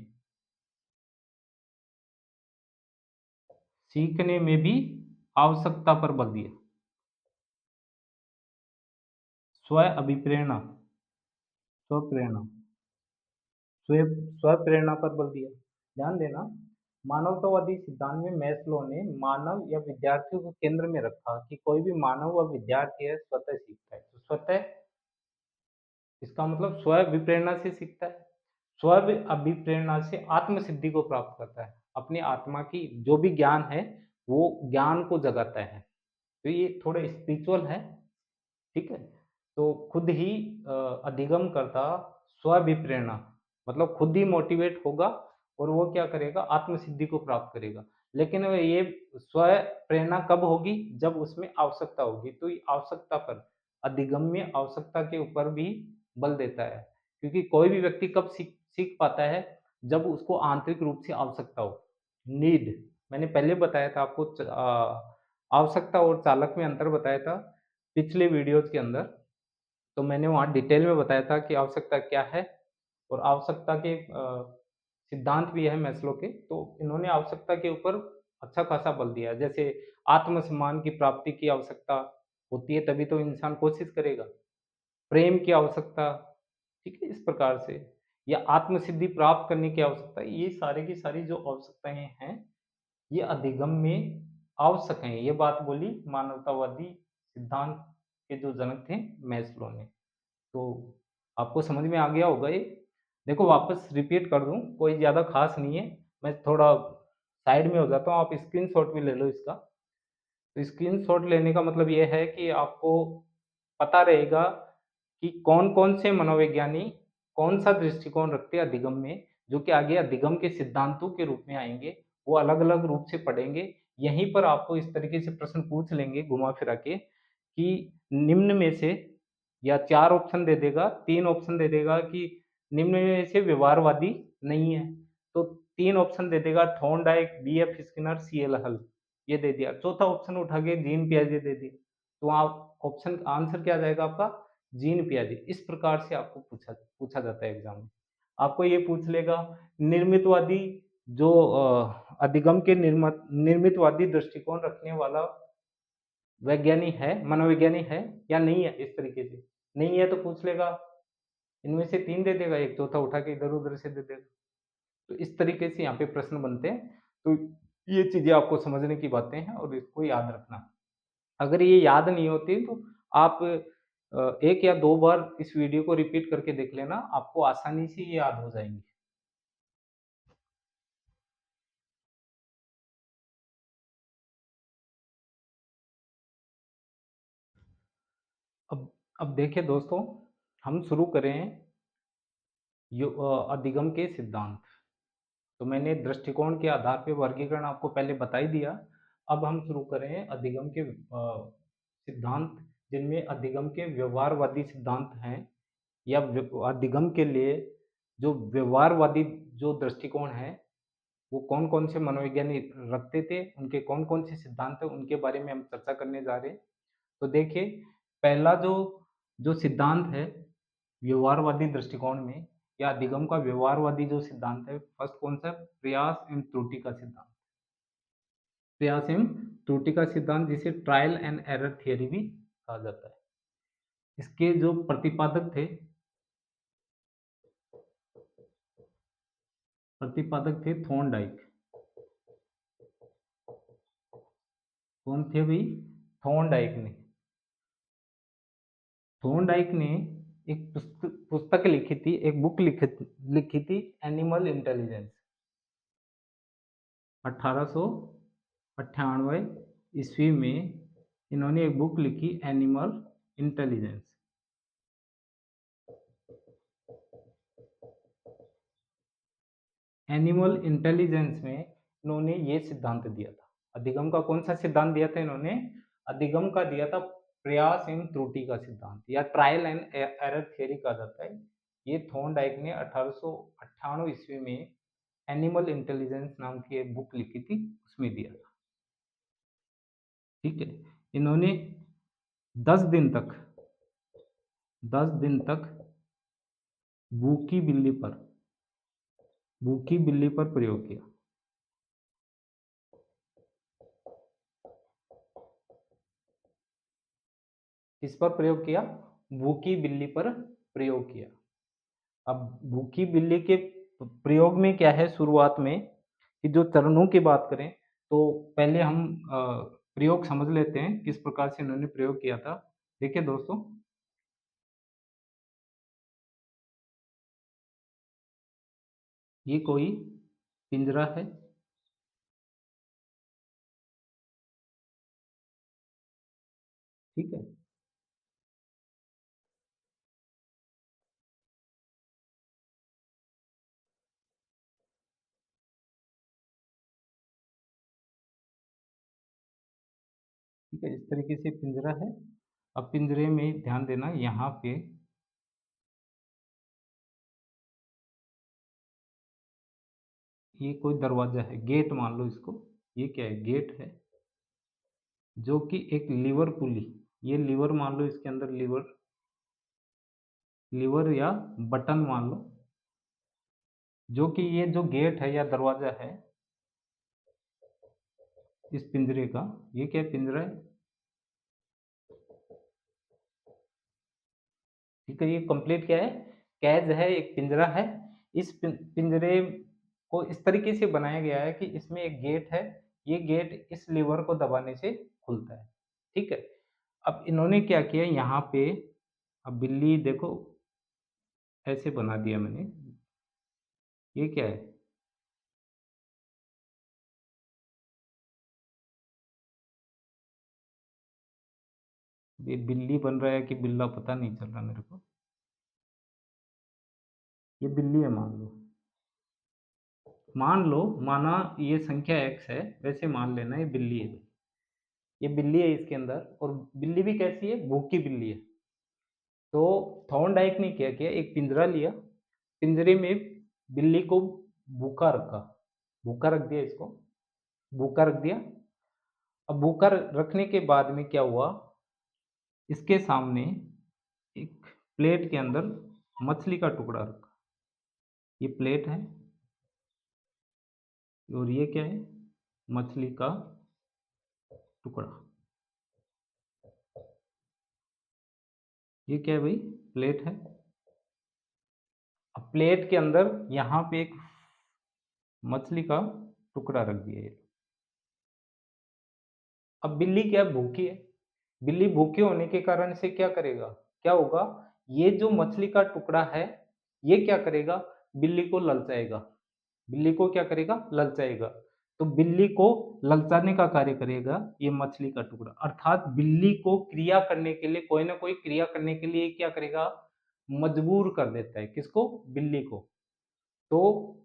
सीखने में भी आवश्यकता पर बल दिया। स्व-अभिप्रेरणा, स्व-प्रेरणा, स्व स्व-प्रेरणा पर बल दिया। ध्यान देना, मानवतावादी सिद्धांत में मैस्लो ने मानव या विद्यार्थियों को केंद्र में रखा कि कोई भी मानव व विद्यार्थी है स्वतः सीखता है। तो स्वतः इसका मतलब स्व अभिप्रेरणा से सीखता है। स्व अभिप्रेरणा से आत्म-सिद्धि को प्राप्त करता है। अपनी आत्मा की जो भी ज्ञान है, वो ज्ञान को जगाता है। तो ये थोड़े स्पिरिचुअल है, ठीक है? तो खुद ही अधिगम करता स्व-अभिप्रेरणा, मतलब खुद ही मोटिवेट होगा और वो क्या करेगा? आत्म-सिद्धि को प्राप्त करेगा। लेकिन ये स्व-प्रेरणा कब होगी? जब उसमें आवश्यकता होगी। तो ये आवश्यकता पर, अधिगम्य आवश्यकता के ऊपर भी बल देता है। क्योंकि कोई भी व्यक्ति कब सीख सीख पाता है? जब उसको आंतरिक रूप से आवश्यकता हो। नीड, मैंने पहले बताया था आपको आवश्यकता और चालक में अंतर बताया था पिछले वीडियोज़ के अंदर। तो मैंने वहाँ डिटेल में बताया था कि आवश्यकता क्या है और आवश्यकता के सिद्धांत भी है मैस्लो के, तो इन्होंने आवश्यकता के ऊपर अच्छा खासा बल दिया है। जैसे आत्मसम्मान की प्राप्ति की आवश्यकता होती है, तभी तो इंसान कोशिश करेगा। प्रेम की आवश्यकता, ठीक है? इस प्रकार से या आत्मसिद्धि प्राप्त करने की आवश्यकता, ये सारी की सारी जो आवश्यकताएँ हैं, ये अधिगम में आवश्यक हैं। ये बात बोली मानवतावादी सिद्धांत के जो जनक थे मैस्लो ने। तो आपको समझ में आ गया होगा ये। देखो वापस रिपीट कर दूँ, कोई ज़्यादा ख़ास नहीं है। मैं थोड़ा साइड में हो जाता हूँ, आप स्क्रीनशॉट भी ले लो इसका। तो स्क्रीनशॉट लेने का मतलब ये है कि आपको पता रहेगा कि कौन-कौन से मनोविज्ञानी कौन-सा दृष्टिकोण रखते हैं अधिगम में, जो कि आगे अधिगम के सिद्धांतों के रूप में आएँगे, वो अलग-अलग रूप से पढ़ेंगे। यहीं पर आपको इस तरीके से प्रश्न पूछ लेंगे घुमा-फिरा के कि निम्न में से या 4 ऑप्शन दे देगा, 3 ऑप्शन दे देगा कि निम्न में से व्यवहारवादी नहीं है। तो 3 ऑप्शन दे देगा थॉर्नडाइक, बीएफ स्किनर, सीएल हल, ये दे दिया। चौथा ऑप्शन उठा के जीन पियाजे दे दिया। तो वहाँ ऑप्शन आंसर क्या आ जाएगा आपका? जीन पियाजे। इस प्रकार से आपको पूछा पूछा जाता है एग्ज़ाम में। आपको ये पूछ लेगा निर्मितवादी जो अधिगम के निर्मितवादी दृष्टिकोण रखने वाला वैज्ञानिक है, मनोवैज्ञानिक है या नहीं है? इस तरीके से। नहीं है तो पूछ लेगा, इनमें से 3 दे देगा, एक चौथा उठा के इधर-उधर से दे देगा। तो इस तरीके से यहाँ पे प्रश्न बनते हैं। तो ये चीज़ें आपको समझने की बातें हैं और इसको याद रखना। अगर ये याद नहीं होती तो आप 1 या 2 बार इस वीडियो को रिपीट करके देख लेना, आपको आसानी से ये याद हो जाएँगी। अब अब देखिए दोस्तों, हम शुरू करें अधिगम के सिद्धांत। तो मैंने दृष्टिकोण के आधार पे वर्गीकरण आपको पहले बता ही दिया। अब हम शुरू करें अधिगम के सिद्धांत, जिनमें अधिगम के व्यवहारवादी सिद्धांत हैं या अधिगम के लिए जो व्यवहारवादी जो दृष्टिकोण है, वो कौन-कौन से मनोविज्ञानी रखते थे, उनके कौन-कौन से सिद्धांत हैं, उनके बारे में हम चर्चा करने जा रहे हैं। तो देखिए, पहला जो जो सिद्धांत है व्यवहारवादी दृष्टिकोण में या अधिगम का व्यवहारवादी जो सिद्धांत है, फर्स्ट कौन-सा है? प्रयास एवं त्रुटि का सिद्धांत। प्रयास एवं त्रुटि का सिद्धांत, जिसे ट्रायल एंड एरर थियरी भी कहा जाता है। इसके जो प्रतिपादक थे थॉर्नडाइक। कौन थे भई? थॉर्नडाइक ने। थॉर्नडाइक ने एक पुस्तक लिखी थी, एक बुक लिखी थी एनिमल इंटेलिजेंस। 1898 ईस्वी में इन्होंने एक बुक लिखी एनिमल इंटेलिजेंस। एनिमल इंटेलिजेंस में इन्होंने ये सिद्धांत दिया था। अधिगम का कौन सा सिद्धांत दिया था इन्होंने? अधिगम का दिया था प्रयास एवं त्रुटि का सिद्धांत या ट्रायल एंड एरर थियरी कहा जाता है। ये थॉर्नडाइक ने 1898 ईस्वी में एनिमल इंटेलिजेंस नाम की एक बुक लिखी थी, उसमें दिया था। ठीक है? इन्होंने 10 दिन तक 10 दिन तक भूखी बिल्ली पर प्रयोग किया। किस पर प्रयोग किया? भूखी बिल्ली पर प्रयोग किया। अब भूखी बिल्ली के प्रयोग में क्या है शुरुआत में कि जो चरणों की बात करें तो पहले हम प्रयोग समझ लेते हैं किस प्रकार से इन्होंने प्रयोग किया था। देखिए दोस्तों, ये कोई पिंजरा है, ठीक है? ठीक है, इस तरीके से पिंजरा है। अब पिंजरे में ध्यान देना यहाँ पे ये कोई दरवाजा है, गेट मान लो इसको। ये क्या है? गेट है, जो कि एक लीवर पुली, ये लीवर मान लो इसके अंदर लीवर लीवर या बटन मान लो, जो कि ये जो गेट है या दरवाज़ा है इस पिंजरे का, ये क्या पिंजरा है? ठीक है, ये कंप्लीट क्या है? कैद है, एक पिंजरा है। इस पिंजरे को इस तरीके से बनाया गया है कि इसमें एक गेट है, ये गेट इस लीवर को दबाने से खुलता है, ठीक है? अब इन्होंने क्या किया यहाँ पे, अब बिल्ली देखो ऐसे बना दिया मैंने, ये क्या है? ये बिल्ली बन रहा है कि बिल्ला पता नहीं चल रहा मेरे को। ये बिल्ली है मान लो। मान लो, माना ये संख्या x है, वैसे मान लेना ये बिल्ली है। ये बिल्ली है इसके अंदर, और बिल्ली भी कैसी है? भूखी बिल्ली है। तो थॉर्नडाइक ने क्या किया, एक पिंजरा लिया, पिंजरे में बिल्ली को भूखा रखा, भूखा रख दिया इसको, भूखा रख दिया। अब भूखा रखने के बाद में क्या हुआ, इसके सामने एक प्लेट के अंदर मछली का टुकड़ा रखा। ये प्लेट है और ये क्या है? मछली का टुकड़ा। ये क्या है भाई? प्लेट है। अब प्लेट के अंदर यहाँ पे एक मछली का टुकड़ा रख दिया ये। अब बिल्ली क्या भूखी है, बिल्ली भूखे होने के कारण से क्या करेगा, क्या होगा, ये जो मछली का टुकड़ा है ये क्या करेगा, बिल्ली को ललचाएगा, बिल्ली को क्या करेगा, ललचाएगा। तो बिल्ली को ललचाने का कार्य करेगा ये मछली का टुकड़ा, अर्थात बिल्ली को क्रिया करने के लिए, कोई ना कोई क्रिया करने के लिए क्या करेगा, मजबूर कर देता है। किसको? बिल्ली को। तो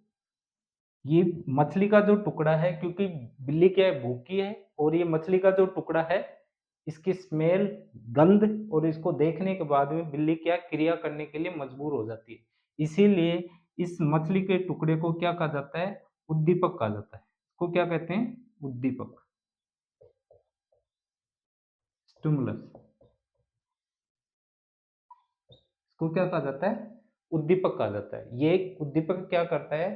ये मछली का जो टुकड़ा है, क्योंकि बिल्ली क्या है, भूखी है, और ये मछली का जो टुकड़ा है इसकी स्मेल, गंध और इसको देखने के बाद में बिल्ली क्या क्रिया करने के लिए मजबूर हो जाती है। इसीलिए इस मछली के टुकड़े को क्या कहा जाता है? उद्दीपक कहा जाता है। इसको क्या कहते हैं? उद्दीपक, स्टिमुलस। इसको क्या कहा जाता है? उद्दीपक कहा जाता है। ये उद्दीपक क्या करता है?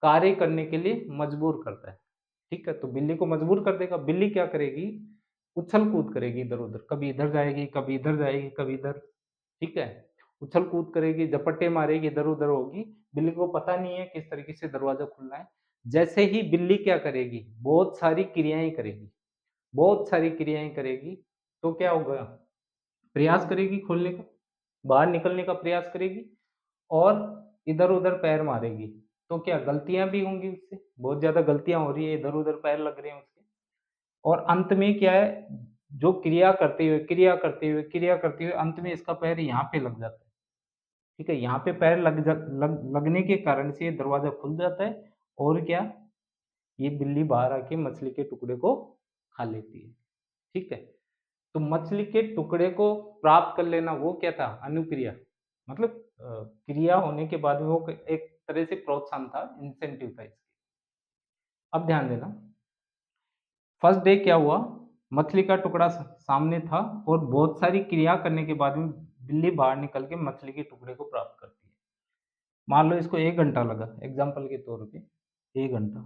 कार्य करने के लिए मजबूर करता है। ठीक है, तो बिल्ली को मजबूर कर देगा। बिल्ली क्या करेगी? उछल कूद करेगी इधर उधर, कभी इधर जाएगी, कभी इधर जाएगी, कभी इधर। ठीक है, उछल कूद करेगी, झपट्टे मारेगी, इधर उधर होगी। बिल्ली को पता नहीं है किस तरीके से दरवाजा खुलना है। जैसे ही बिल्ली क्या करेगी, बहुत सारी क्रियाएं करेगी, बहुत सारी क्रियाएं करेगी, तो क्या होगा, प्रयास करेगी खोलने का, बाहर निकलने का प्रयास करेगी, और इधर-उधर पैर मारेगी। तो क्या गलतियाँ भी होंगी उससे, बहुत ज़्यादा गलतियाँ हो रही है, इधर-उधर पैर लग रहे हैं उसके। और अंत में क्या है, जो क्रिया करते हुए, क्रिया करते हुए, क्रिया करते हुए अंत में इसका पैर यहाँ पे लग जाता है। ठीक है, यहाँ पे पैर लगने के कारण से ये दरवाज़ा खुल जाता है, और क्या, ये बिल्ली बाहर आके मछली के टुकड़े को खा लेती है। ठीक है? तो मछली के टुकड़े को प्राप्त कर लेना वो क्या था? अनुक्रिया। मतलब क्रिया होने के बाद में वो एक तरह से प्रोत्साहन था, इंसेंटिव था इसके। अब ध्यान देना, फर्स्ट डे क्या हुआ, मछली का टुकड़ा सामने था, और बहुत सारी क्रिया करने के बाद में बिल्ली बाहर निकल के मछली के टुकड़े को प्राप्त करती है। मान लो इसको 1 घंटा लगा, एग्जाम्पल के तौर पे 1 घंटा।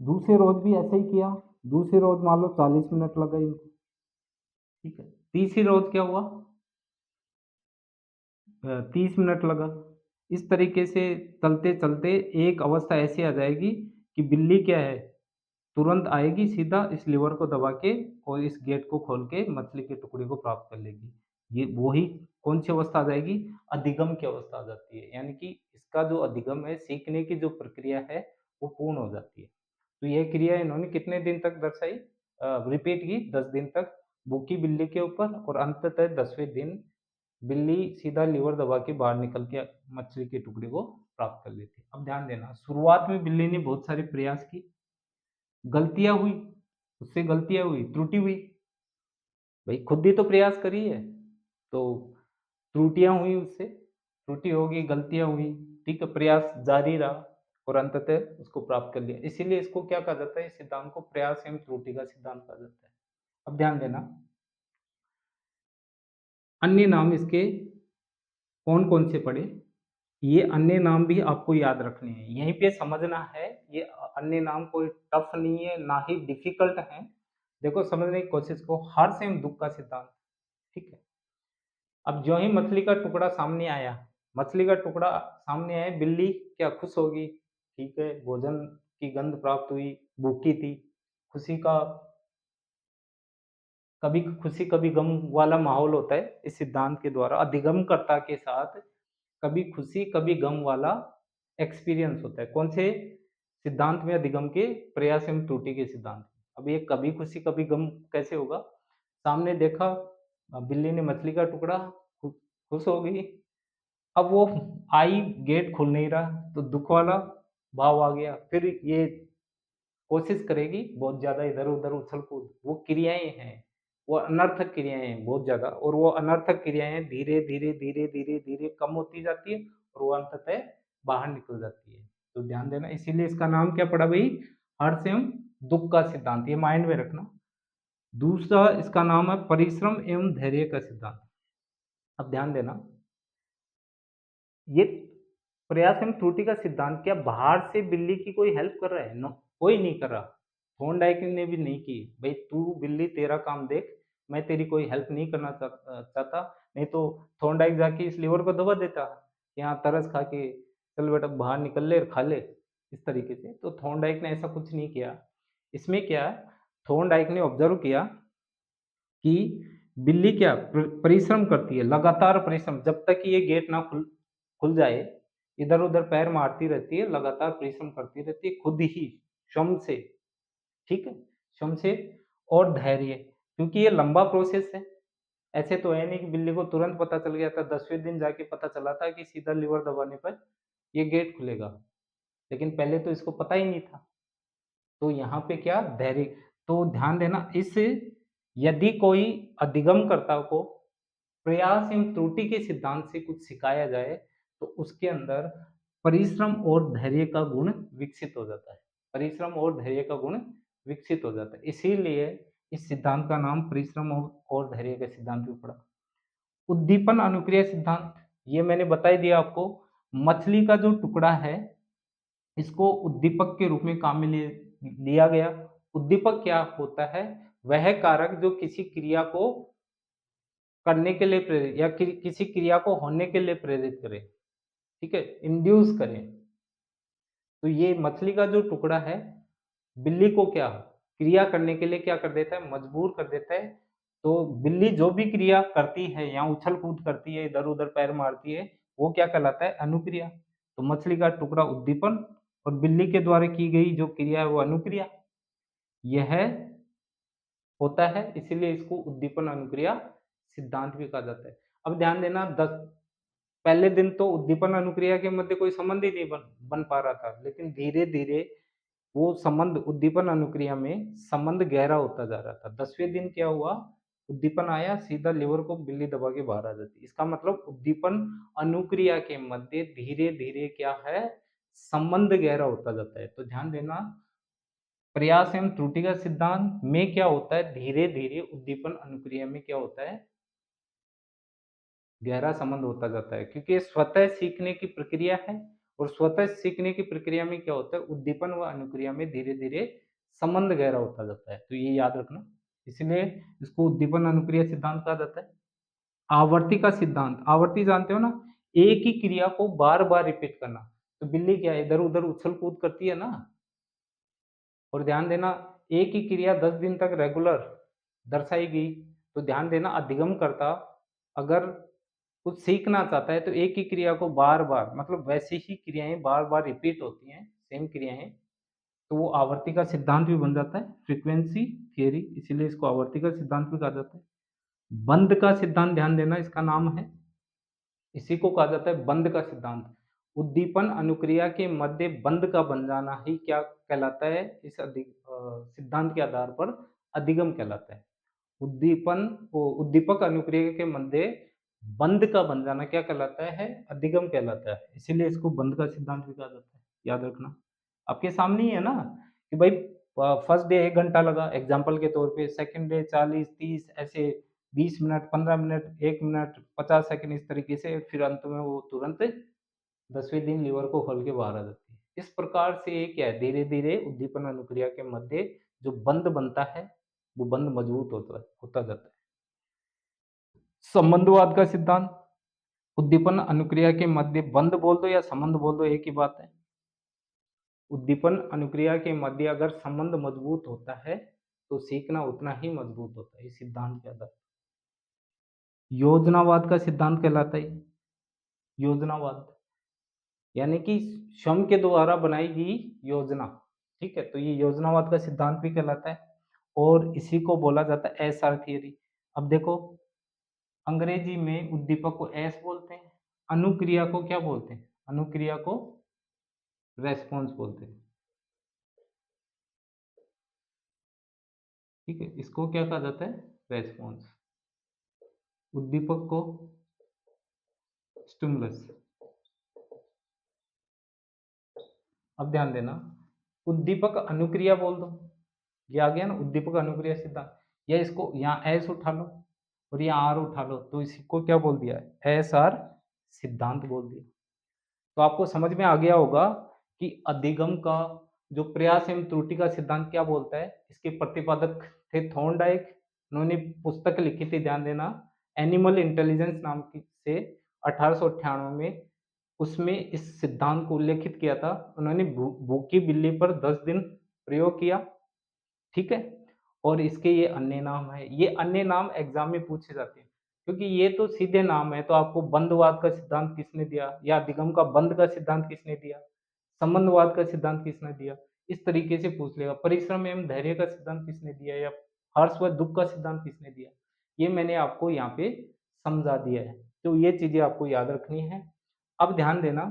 दूसरे रोज भी ऐसे ही किया, दूसरे रोज मान लो 40 मिनट लगा इनको। ठीक है, तीसरी रोज क्या हुआ, 30 मिनट लगा। इस तरीके से चलते-चलते एक अवस्था ऐसी आ जाएगी कि बिल्ली क्या है, तुरंत आएगी, सीधा इस लीवर को दबा के और इस गेट को खोल के मछली के टुकड़े को प्राप्त कर लेगी। ये वही कौन-सी अवस्था आ जाएगी? अधिगम की अवस्था आ जाती है। यानी कि इसका जो अधिगम है, सीखने की जो प्रक्रिया है, वो पूर्ण हो जाती है। तो यह क्रिया इन्होंने कितने दिन तक दर्शाई? रिपीट की 10 दिन तक भूखी बिल्ली के ऊपर, और अंततः 10वें दिन बिल्ली सीधा लीवर दबा के बाहर निकल के मछली के टुकड़े को प्राप्त कर लेती है। अब ध्यान देना, शुरुआत में बिल्ली ने बहुत सारे प्रयास की, गलतियाँ हुई, उससे गलतियाँ हुई, त्रुटि हुई। भाई खुद ही तो प्रयास करी है, तो त्रुटियाँ हुई उससे, त्रुटि होगी, गलतियाँ हुई, ठीक है, प्रयास जारी रहा, और अंततः उसको प्राप्त कर लिया। इसीलिए इसको क्या कहा जाता है, इस सिद्धांत को प्रयास एवं त्रुटि का सिद्धांत कहा जाता है। अब ध्यान देना, अन्य नाम इसके कौन-कौन से पड़े? ये अन्य नाम भी आपको याद रखने हैं। यहीं पे समझना है, ये अन्य नाम कोई टफ नहीं है, ना ही डिफ़िकल्ट है। देखो समझने की कोशिश करो, हर सेम दुःख का सिद्धांत, ठीक है? अब ज्यों ही मछली का टुकड़ा सामने आया, मछली का टुकड़ा सामने आया, बिल्ली क्या खुश होगी? ठीक है, भोजन की गंध प्राप्त हुई, भूखी थी, खुशी का कभी खुशी कभी गम वाला माहौल होता है इस सिद्धांत के द्वारा अधिगमकर्ता के साथ कभी खुशी कभी गम वाला एक्सपीरियंस होता है। कौन से सिद्धांत में? अधिगम के प्रयास एवं त्रुटि के सिद्धांत। अब ये कभी खुशी कभी गम कैसे होगा? सामने देखा बिल्ली ने मछली का टुकड़ा, खुश हो गई। अब वो आई, गेट खुल नहीं रहा, तो दुःख वाला भाव आ गया। फिर ये कोशिश करेगी बहुत ज़्यादा इधर-उधर उछल-कूद, वो क्रियाएँ हैं, वो अनर्थक क्रियाएँ हैं बहुत ज़्यादा, और वो अनर्थक क्रियाएँ धीरे-धीरे, धीरे-धीरे, धीरे कम होती जाती है और वो अंततः बाहर निकल जाती है। तो ध्यान देना, इसीलिए इसका नाम क्या पड़ा भई? हर्ष एवं दुःख का सिद्धांत, ये माइंड में रखना। दूसरा इसका नाम है परिश्रम एवं धैर्य का सिद्धांत। अब ध्यान देना, ये प्रयास एवं त्रुटि का सिद्धांत क्या बाहर से बिल्ली की कोई हेल्प कर रहा है? नो, कोई नहीं कर रहा। थॉर्नडाइक ने भी नहीं की। भाई तू बिल्ली तेरा काम देख, मैं तेरी कोई हेल्प नहीं करना चाहता। नहीं तो थॉर्नडाइक जाके इस लीवर को दबा देता। यहाँ तरस खा के चल बेटा बाहर निकल ले और खा ले, इस तरीके से। तो थॉर्नडाइक ने ऐसा कुछ नहीं किया। इसमें क्या है, थॉर्नडाइक ने ऑब्जर्व किया कि बिल्ली क्या परिश्रम करती है, लगातार परिश्रम, जब तक कि ये गेट ना खुल खुल जाए, इधर-उधर पैर मारती रहती है, लगातार परिश्रम करती रहती है, खुद ही, श्रम से, ठीक है? श्रम से और धैर्य, क्योंकि ये लंबा प्रोसेस है। ऐसे तो है नहीं कि बिल्ली को तुरंत पता चल गया था, 10वें दिन जाके पता चला था कि सीधा लीवर दबाने पर ये गेट खुलेगा, लेकिन पहले तो इसको पता ही नहीं था। तो यहाँ पे क्या धैर्य, तो ध्यान देना, इस यदि कोई अधिगमकर्ता को प्रयास एवं त्रुटि के सिद्धांत से कुछ सिखाया जाए, तो उसके अंदर परिश्रम और धैर्य का गुण विकसित हो जाता है। परिश्रम और धैर्य का गुण विकसित हो जाता है। इसीलिए इस सिद्धांत का नाम परिश्रम और धैर्य का सिद्धांत भी पड़ा। उद्दीपन अनुक्रिया सिद्धांत, ये मैंने बता ही दिया आपको। मछली का जो टुकड़ा है, इसको उद्दीपक के रूप में काम में लिया गया। उद्दीपक क्या होता है? वह कारक जो किसी क्रिया को करने के लिए प्रेरित या किसी क्रिया को होने के लिए प्रेरित करे, ठीक है? इंड्यूस करे। तो ये मछली का जो टुकड़ा है, बिल्ली को क्या क्रिया करने के लिए क्या कर देता है? मजबूर कर देता है। तो बिल्ली जो भी क्रिया करती है या उछल-कूद करती है, इधर-उधर पैर मारती है, वो क्या कहलाता है? अनुक्रिया। तो मछली का टुकड़ा उद्दीपन और बिल्ली के द्वारा की गई जो क्रिया है वो अनुक्रिया। यह होता है, इसीलिए इसको उद्दीपन अनुक्रिया सिद्धांत भी कहा जाता है। अब ध्यान देना, 10 पहले दिन तो उद्दीपन अनुक्रिया के मध्य कोई संबंध ही नहीं बन बन पा रहा था, लेकिन धीरे-धीरे वो संबंध उद्दीपन अनुक्रिया में संबंध गहरा होता जा रहा था। 10वें दिन क्या हुआ? उद्दीपन आया, सीधा लीवर को बिल्ली दबा के बाहर आ जाती है। इसका मतलब उद्दीपन अनुक्रिया के मध्य धीरे-धीरे क्या है? संबंध गहरा होता जाता है। तो ध्यान देना, प्रयास एवं त्रुटि का सिद्धांत में क्या होता है? धीरे-धीरे उद्दीपन अनुक्रिया में क्या होता है? गहरा संबंध होता जाता है, क्योंकि ये स्वतः सीखने की प्रक्रिया है और स्वतः सीखने की प्रक्रिया में क्या होता है? उद्दीपन व अनुक्रिया में धीरे-धीरे संबंध गहरा होता जाता है। तो ये याद रखना, इसलिए इसको उद्दीपन अनुक्रिया सिद्धांत कहा जाता है। आवर्ती का सिद्धांत, आवर्ती जानते हो ना? एक ही क्रिया को बार-बार रिपीट करना। तो बिल्ली क्या है, इधर-उधर उछल-कूद करती है ना, और ध्यान देना, एक ही क्रिया 10 दिन तक रेगुलर दर्शाई गई, तो ध्यान देना अधिगमकर्ता अगर कुछ सीखना चाहता है तो एक ही क्रिया को बार-बार, मतलब वैसी ही क्रियाएँ बार-बार रिपीट होती हैं, सेम क्रियाएँ, तो वो आवर्ती का सिद्धांत भी बन जाता है, फ्रीक्वेंसी थियरी, इसीलिए इसको आवर्ती का सिद्धांत भी कहा जाता है। बंध का सिद्धांत ध्यान देना, इसका नाम है, इसी को कहा जाता है बंध का सिद्धांत। उद्दीपन अनुक्रिया के मध्य बंध का बन जाना ही क्या कहलाता है? इस सिद्धांत के आधार पर अधिगम कहलाता है। उद्दीपन उद्दीपक अनुक्रिया के मध्य बंध का बन जाना क्या कहलाता है? अधिगम कहलाता है। इसीलिए इसको बंध का सिद्धांत भी कहा जाता है, याद रखना। आपके सामने ही है ना कि भाई फर्स्ट डे 1 घंटा लगा एग्जांपल के तौर पे, सेकंड डे 40, 30 ऐसे 20 मिनट, 15 मिनट, 1 मिनट, 50 सेकंड इस तरीके से, फिर अंत में वो तुरंत 10वें दिन लीवर को खोल के बाहर आ जाती है। इस प्रकार से ये क्या है, धीरे-धीरे उद्दीपन अनुक्रिया के मध्य जो बंध बनता है, वो बंध मजबूत होता जाता है। संबंधवाद का सिद्धांत, उद्दीपन अनुक्रिया के मध्य बंध बोल दो या संबंध बोल दो, एक ही बात है। उद्दीपन अनुक्रिया के मध्य अगर संबंध मजबूत होता है, तो सीखना उतना ही मजबूत होता है, इस सिद्धांत के आधार। योजनावाद का सिद्धांत कहलाता है। योजनावाद यानी कि स्वयं के द्वारा बनाई गई योजना, ठीक है? तो ये योजनावाद का सिद्धांत भी कहलाता है और इसी को बोला जाता है एसआर थियरी। अब देखो, अंग्रेजी में उद्दीपक को एस बोलते हैं, अनुक्रिया को क्या बोलते हैं? अनुक्रिया को रेस्पॉन्स बोलते हैं, ठीक है? इसको क्या कहा जाता है? रेस्पॉन्स। उद्दीपक को स्टिमुलस। अब ध्यान देना, उद्दीपक अनुक्रिया बोल दो, ये आ गया ना उद्दीपक अनुक्रिया सिद्धांत, या इसको यहाँ एस उठा लो और यहाँ आर उठा लो, तो इसको क्या बोल दिया? एस आर सिद्धांत बोल दिया। तो आपको समझ में आ गया होगा कि अधिगम का जो प्रयास एवं त्रुटि का सिद्धांत क्या बोलता है। इसके प्रतिपादक थे थॉर्नडाइक, उन्होंने पुस्तक लिखी थी, ध्यान देना, एनिमल इंटेलिजेंस नाम की से 1898 में। उसमें इस सिद्धांत को उल्लेखित किया था। उन्होंने भूखी बिल्ली पर 10 दिन प्रयोग किया, ठीक है? और इसके ये अन्य नाम है, ये अन्य नाम एग्जाम में पूछे जाते हैं, क्योंकि ये तो सीधे नाम है। तो आपको बंधवाद का सिद्धांत किसने दिया, या अधिगम का बंध का सिद्धांत किसने दिया, संबंधवाद का सिद्धांत किसने दिया, इस तरीके से पूछ लेगा। परिश्रम एवं धैर्य का सिद्धांत किसने दिया, या हर्ष व दुख का सिद्धांत किसने दिया, ये मैंने आपको यहाँ पे समझा दिया है। तो ये चीजें आपको याद रखनी है। अब ध्यान देना,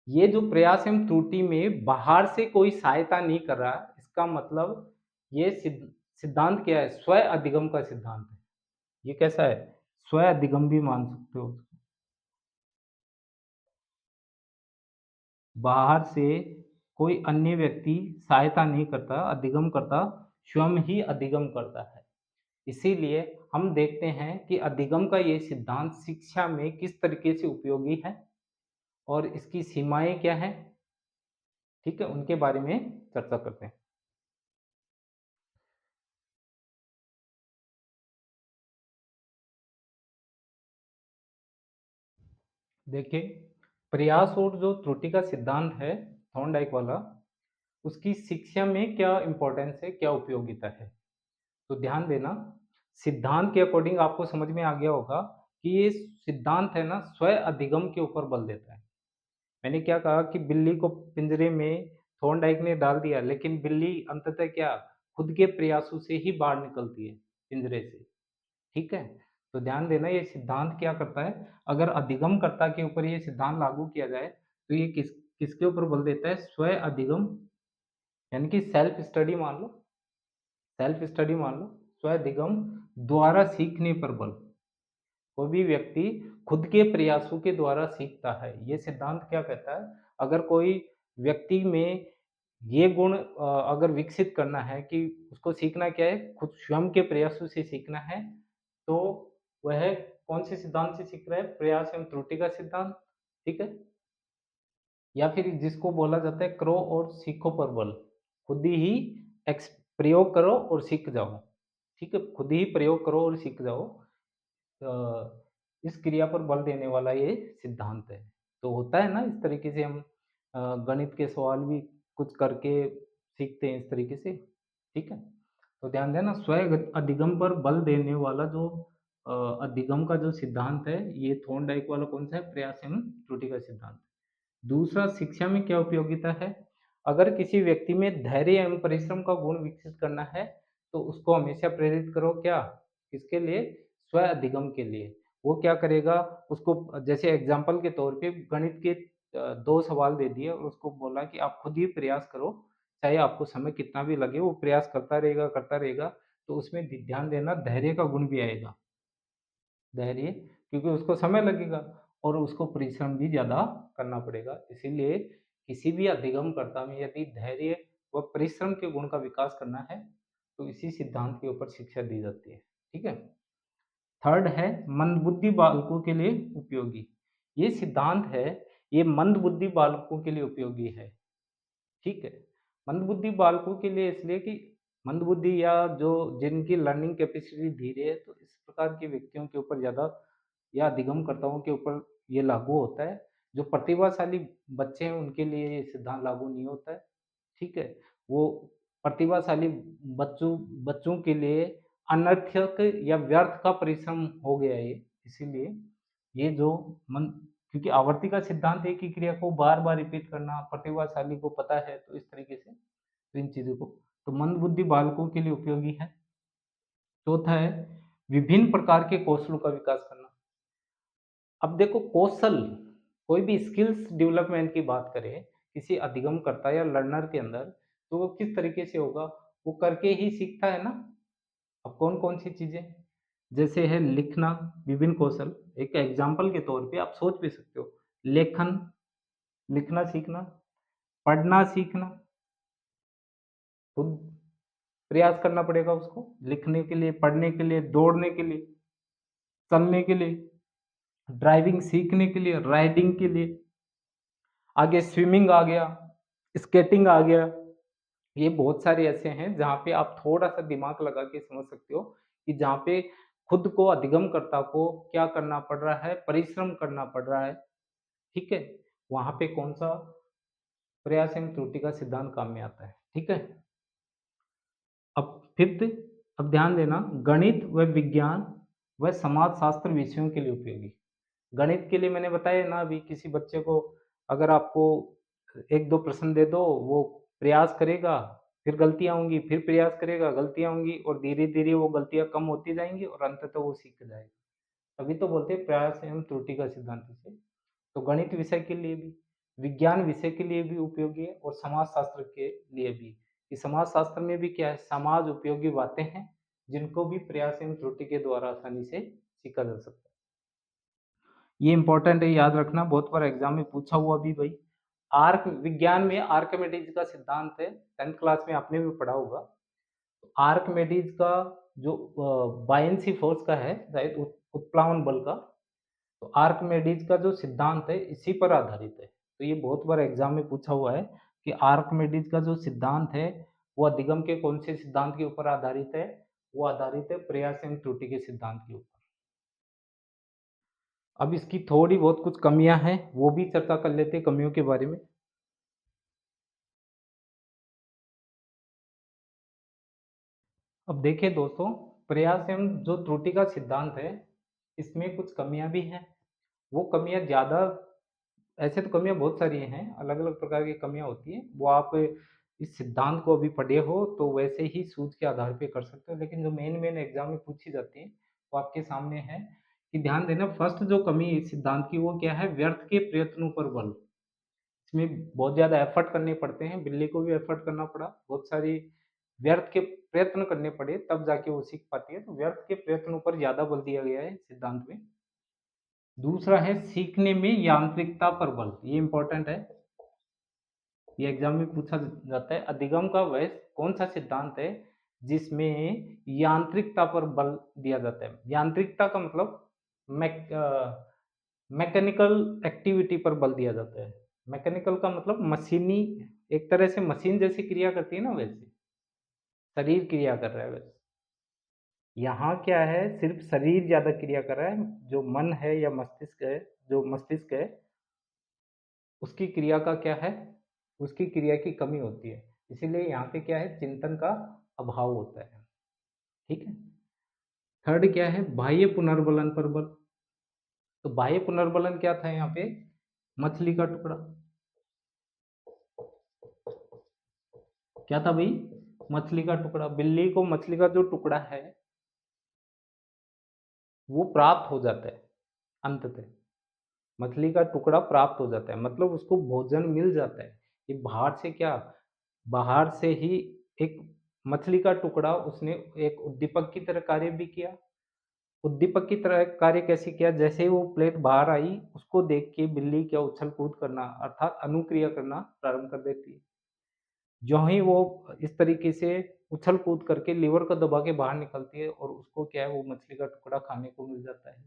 ये जो प्रयास एवं त्रुटि में बाहर से कोई सहायता नहीं कर रहा, इसका मतलब ये सिद्धांत क्या है? स्व अधिगम का सिद्धांत है। ये कैसा है? स्व अधिगम भी मान सकते हो। बाहर से कोई अन्य व्यक्ति सहायता नहीं करता, अधिगम करता, स्वयं ही अधिगम करता है। इसीलिए हम देखते हैं कि अधिगम का ये सिद्धांत शिक्षा में किस तरीके से उपयोगी है और इसकी सीमाएं क्या हैं, ठीक है? उनके बारे में चर्चा करते हैं। देखिए, प्रयास और जो त्रुटि का सिद्धांत है थॉर्नडाइक वाला, उसकी शिक्षा में क्या इंपॉर्टेंस है, क्या उपयोगिता है। तो ध्यान देना, सिद्धांत के अकॉर्डिंग आपको समझ में आ गया होगा कि ये सिद्धांत है ना, स्व अधिगम के ऊपर बल देता है। मैंने क्या कहा कि बिल्ली को पिंजरे में थॉर्नडाइक ने डाल दिया, लेकिन बिल्ली अंततः क्या, खुद के प्रयासों से ही बाहर निकलती है पिंजरे से, ठीक है? तो ध्यान देना, ये सिद्धांत क्या करता है, अगर अधिगमकर्ता के ऊपर ये सिद्धांत लागू किया जाए, तो ये किसके ऊपर बल देता है? स्व अधिगम, यानी कि सेल्फ स्टडी मान लो, सेल्फ स्टडी मान लो, स्व अधिगम द्वारा सीखने पर बल। कोई भी व्यक्ति खुद के प्रयासों के द्वारा सीखता है। ये सिद्धांत क्या कहता है, अगर कोई व्यक्ति में ये गुण अगर विकसित करना है कि उसको सीखना क्या है, खुद स्वयं के प्रयासों से सीखना है, तो वह कौन से सिद्धांत से सीख रहा है? प्रयास एवं त्रुटि का सिद्धांत, ठीक है? या फिर जिसको बोला जाता है करो और सीखो पर बल, खुद ही प्रयोग करो और सीख जाओ, ठीक है? खुद ही प्रयोग करो और सीख जाओ। इस क्रिया पर बल देने वाला ये सिद्धांत है। तो होता है ना, इस तरीके से हम गणित के सवाल भी कुछ करके सीखते हैं इस तरीके से, ठीक है? तो ध्यान देना, स्व अधिगम पर बल देने वाला जो अ, अधिगम का जो सिद्धांत है, ये थॉर्नडाइक वाला कौन सा है? प्रयास एवं त्रुटि का सिद्धांत। दूसरा, शिक्षा में क्या उपयोगिता है? अगर किसी व्यक्ति में धैर्य एवं परिश्रम का गुण विकसित करना है, तो उसको हमेशा प्रेरित करो क्या? किसके लिए? स्व अधिगम के लिए। वो क्या करेगा? उसको जैसे एग्जाम्पल के तौर पे गणित के 2 सवाल दे दिए और उसको बोला कि आप खुद ही प्रयास करो, चाहे आपको समय कितना भी लगे, वो प्रयास करता रहेगा। तो उसमें ध्यान देना, धैर्य का गुण भी आएगा। धैर्य, क्योंकि उसको समय लगेगा और उसको परिश्रम भी ज़्यादा करना पड़ेगा। इसीलिए किसी भी अधिगमकर्ता में यदि धैर्य व परिश्रम के गुण का विकास करना है, तो इसी सिद्धांत के ऊपर शिक्षा दी जाती है। ठीक है? थर्ड है मंदबुद्धि बालकों के लिए उपयोगी। ये सिद्धांत है, ये मंदबुद्धि बालकों के लिए उपयोगी है। ठीक है। मंदबुद्धि बालकों के लिए इसलिए कि मंदबुद्धि या जो जिनकी लर्निंग कैपेसिटी धीरे है, तो इस प्रकार के व्यक्तियों के ऊपर ज़्यादा या अधिगमकर्ताओं के ऊपर ये लागू होता है। जो प्रतिभाशाली बच्चे हैं उनके लिए ये सिद्धांत लागू नहीं होता है। ठीक है? वो प्रतिभाशाली बच्चों बच्चों के लिए अनर्थक या व्यर्थ का परिश्रम हो गया ये, इसीलिए ये जो मन क्योंकि आवर्ती का सिद्धांत एक ही क्रिया को बार-बार रिपीट करना प्रतिभाशाली को पता है, तो इस तरीके से तो इन चीज़ों को तो मंदबुद्धि बालकों के लिए उपयोगी है। चौथा है विभिन्न प्रकार के कौशलों का विकास करना। अब देखो कौशल, कोई भी स्किल्स डेवलपमेंट की बात करें, किसी अधिगमकर्ता या लर्नर के अंदर, तो वो किस तरीके से होगा? वो करके ही सीखता है ना। अब कौन-कौन सी चीज़ें? जैसे है लिखना, विभिन्न कौशल, एक एग्ज़ाम्पल के तौर पे आप सोच भी सकते हो। लेखन, लिखना सीखना, पढ़ना सीखना, खुद प्रयास करना पड़ेगा उसको, लिखने के लिए, पढ़ने के लिए, दौड़ने के लिए, चलने के लिए, ड्राइविंग सीखने के लिए, राइडिंग के लिए, आगे स्विमिंग आ गया, स्केटिंग आ गया। ये बहुत सारे ऐसे हैं जहाँ पे आप थोड़ा-सा दिमाग लगा के समझ सकते हो कि जहाँ पे खुद को अधिगमकर्ता को क्या करना पड़ रहा है, परिश्रम करना पड़ रहा है, ठीक है? वहाँ पे कौन-सा प्रयास एवं त्रुटि का सिद्धांत काम में आता है, ठीक है? अब फिफ्थ, अब ध्यान देना, गणित व विज्ञान व समाजशास्त्र विषयों के लिए उपयोगी। गणित के लिए मैंने बताया ना अभी, किसी बच्चे को अगर आपको 1-2 प्रश्न दे दो, वो प्रयास करेगा, फिर गलतियाँ होंगी, फिर प्रयास करेगा, गलतियाँ होंगी और धीरे-धीरे वो गलतियाँ कम होती जाएँगी और अंततः वो सीख जाएगा। तभी तो बोलते हैं प्रयास एवं त्रुटि का सिद्धांत इसे। तो गणित विषय के लिए भी, विज्ञान विषय के लिए भी उपयोगी है और समाजशास्त्र के लिए भी। कि समाजशास्त्र में भी क्या है, समाज उपयोगी बातें हैं, जिनको भी प्रयास एवं त्रुटि के द्वारा आसानी से सीखा जा सकता है। ये इम्पोर्टेंट है, याद रखना, बहुत बार एग्ज़ाम में पूछा हुआ भी भाई। आर्क विज्ञान में आर्किमिडीज़ का सिद्धांत है, 10th क्लास में आपने भी पढ़ा होगा। आर्किमिडीज़ का जो बायएंसी फ़ोर्स का है, शायद उत्प्लावन बल का, तो आर्किमिडीज़ का जो सिद्धांत है, इसी पर आधारित है। तो ये बहुत बार एग्ज़ाम में पूछा हुआ है कि आर्किमिडीज़ का जो सिद्धांत है, वो अधिगम के कौन से सिद्धांत के ऊपर आधारित है? वो आधारित है प्रयास एवं त्रुटि के सिद्धांत के ऊपर। अब इसकी थोड़ी बहुत कुछ कमियाँ हैं, वो भी चर्चा कर लेते हैं कमियों के बारे में। अब देखिए दोस्तों, प्रयास एवं जो त्रुटि का सिद्धांत है, इसमें कुछ कमियाँ भी हैं। वो कमियाँ ज़्यादा, ऐसे तो कमियाँ बहुत सारी हैं, अलग-अलग प्रकार की कमियाँ होती हैं। वो आप इस सिद्धांत को अभी पढ़े हो, तो वैसे ही सूझ के आधार पे कर सकते हो। लेकिन जो मेन-मेन एग्ज़ाम में पूछी जाती हैं, वो आपके सामने है कि ध्यान देना, फर्स्ट जो कमी इस सिद्धांत की, वो क्या है? व्यर्थ के प्रयत्नों पर बल। इसमें बहुत ज़्यादा एफर्ट करने पड़ते हैं, बिल्ली को भी एफर्ट करना पड़ा, बहुत सारी व्यर्थ के प्रयत्न करने पड़े, तब जाके वो सीख पाती है, तो व्यर्थ के प्रयत्नों पर ज़्यादा बल दिया गया है सिद्धांत में। दूसरा है सीखने में यांत्रिकता पर बल, ये इम्पोर्टेंट है, ये एग्ज़ाम में पूछा जाता है, अधिगम का वह कौन-सा सिद्धांत है, जिसमें यांत्रिकता पर बल दिया जाता है? यांत्रिकता का मतलब मैकेनिकल एक्टिविटी पर बल दिया जाता है। मैकेनिकल का मतलब मशीनी, एक तरह से मशीन जैसी क्रिया करती है ना वैसे, शरीर क्रिया कर रहा है वैसे। यहाँ क्या है, सिर्फ़ शरीर ज़्यादा क्रिया कर रहा है, जो मन है या मस्तिष्क है, जो मस्तिष्क है, उसकी क्रिया का क्या है, उसकी क्रिया की कमी होती है। इसीलिए यहाँ पे क्या है, चिंतन का अभाव होता है, ठीक है? थर्ड क्या है, बाह्य पुनर्बलन पर बल। तो बाह्य पुनर्बलन क्या था यहाँ पे? मछली का टुकड़ा। क्या था भई? मछली का टुकड़ा। बिल्ली को मछली का जो टुकड़ा है, वो प्राप्त हो जाता है अंततः। मछली का टुकड़ा प्राप्त हो जाता है, मतलब उसको भोजन मिल जाता है। ये बाहर से क्या, बाहर से ही एक मछली का टुकड़ा उसने एक उद्दीपक की तरह कार्य भी किया। उद्दीपक की तरह कार्य कैसे किया? जैसे ही वो प्लेट बाहर आई, उसको देख के बिल्ली क्या उछल-कूद करना, अर्थात अनुक्रिया करना प्रारंभ कर देती है। ज्यों ही वो इस तरीके से उछल कूद करके लीवर को दबा के बाहर निकलती है और उसको क्या है वो मछली का टुकड़ा खाने को मिल जाता है।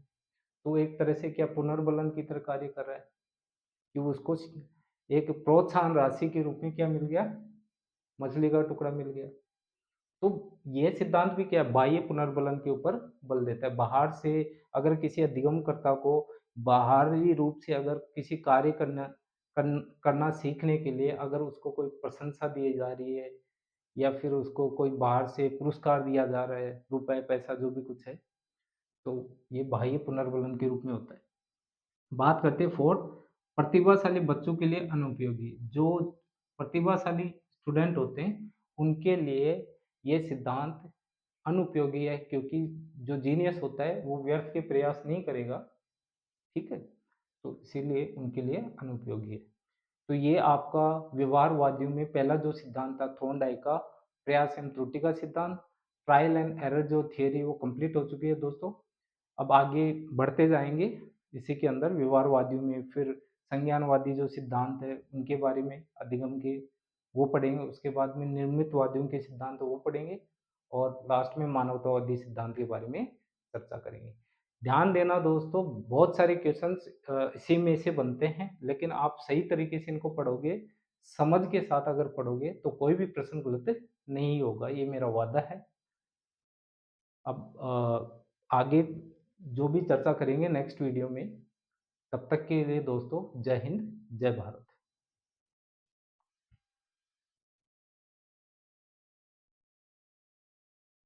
तो एक तरह से क्या पुनर्बलन की तरह कार्य कर रहा है कि उसको एक प्रोत्साहन राशि के रूप में क्या मिल गया, मछली का टुकड़ा मिल गया। तो ये सिद्धांत भी क्या है, बाह्य पुनर्बलन के ऊपर बल देता है। बाहर से अगर किसी अधिगमकर्ता को बाहरी रूप से अगर किसी कार्य करना सीखने के लिए अगर उसको कोई प्रशंसा दी जा रही है या फिर उसको कोई बाहर से पुरस्कार दिया जा रहा है, रुपए, पैसा जो भी कुछ है, तो ये बाह्य पुनर्बलन के रूप में होता है। बात करते हैं 4 प्रतिभाशाली बच्चों के लिए अनुपयोगी। जो प्रतिभाशाली स्टूडेंट होते हैं, उनके लिए ये सिद्धांत अनुपयोगी है क्योंकि जो जीनियस होता है, वो व्यर्थ के प्रयास नहीं करेगा, ठीक है? तो इसीलिए उनके लिए अनुपयोगी है। तो ये आपका व्यवहारवादियों में पहला जो सिद्धांत था थॉर्नडाइक का प्रयास एवं त्रुटि का सिद्धांत, ट्रायल एंड एरर जो थियरी वो कंप्लीट हो चुकी है दोस्तों। अब आगे बढ़ते जाएँगे इसी के अंदर व्यवहारवादियों में फिर संज्ञानवादी जो सिद्धांत है उनके बारे में अधिगम के वो पढ़ेंगे, उसके बाद में निर्मितवादियों के सिद्धांत वो पढ़ेंगे और लास्ट में मानवतावादी सिद्धांत के बारे में चर्चा करेंगे। ध्यान देना दोस्तों बहुत सारे क्वेश्चंस इसी में से बनते हैं, लेकिन आप सही तरीके से इनको पढ़ोगे, समझ के साथ अगर पढ़ोगे तो कोई भी प्रश्न गलत नहीं होगा, ये मेरा वादा है। अब आगे जो भी चर्चा करेंगे नेक्स्ट वीडियो में, तब तक के लिए दोस्तों जय हिंद, जय भारत।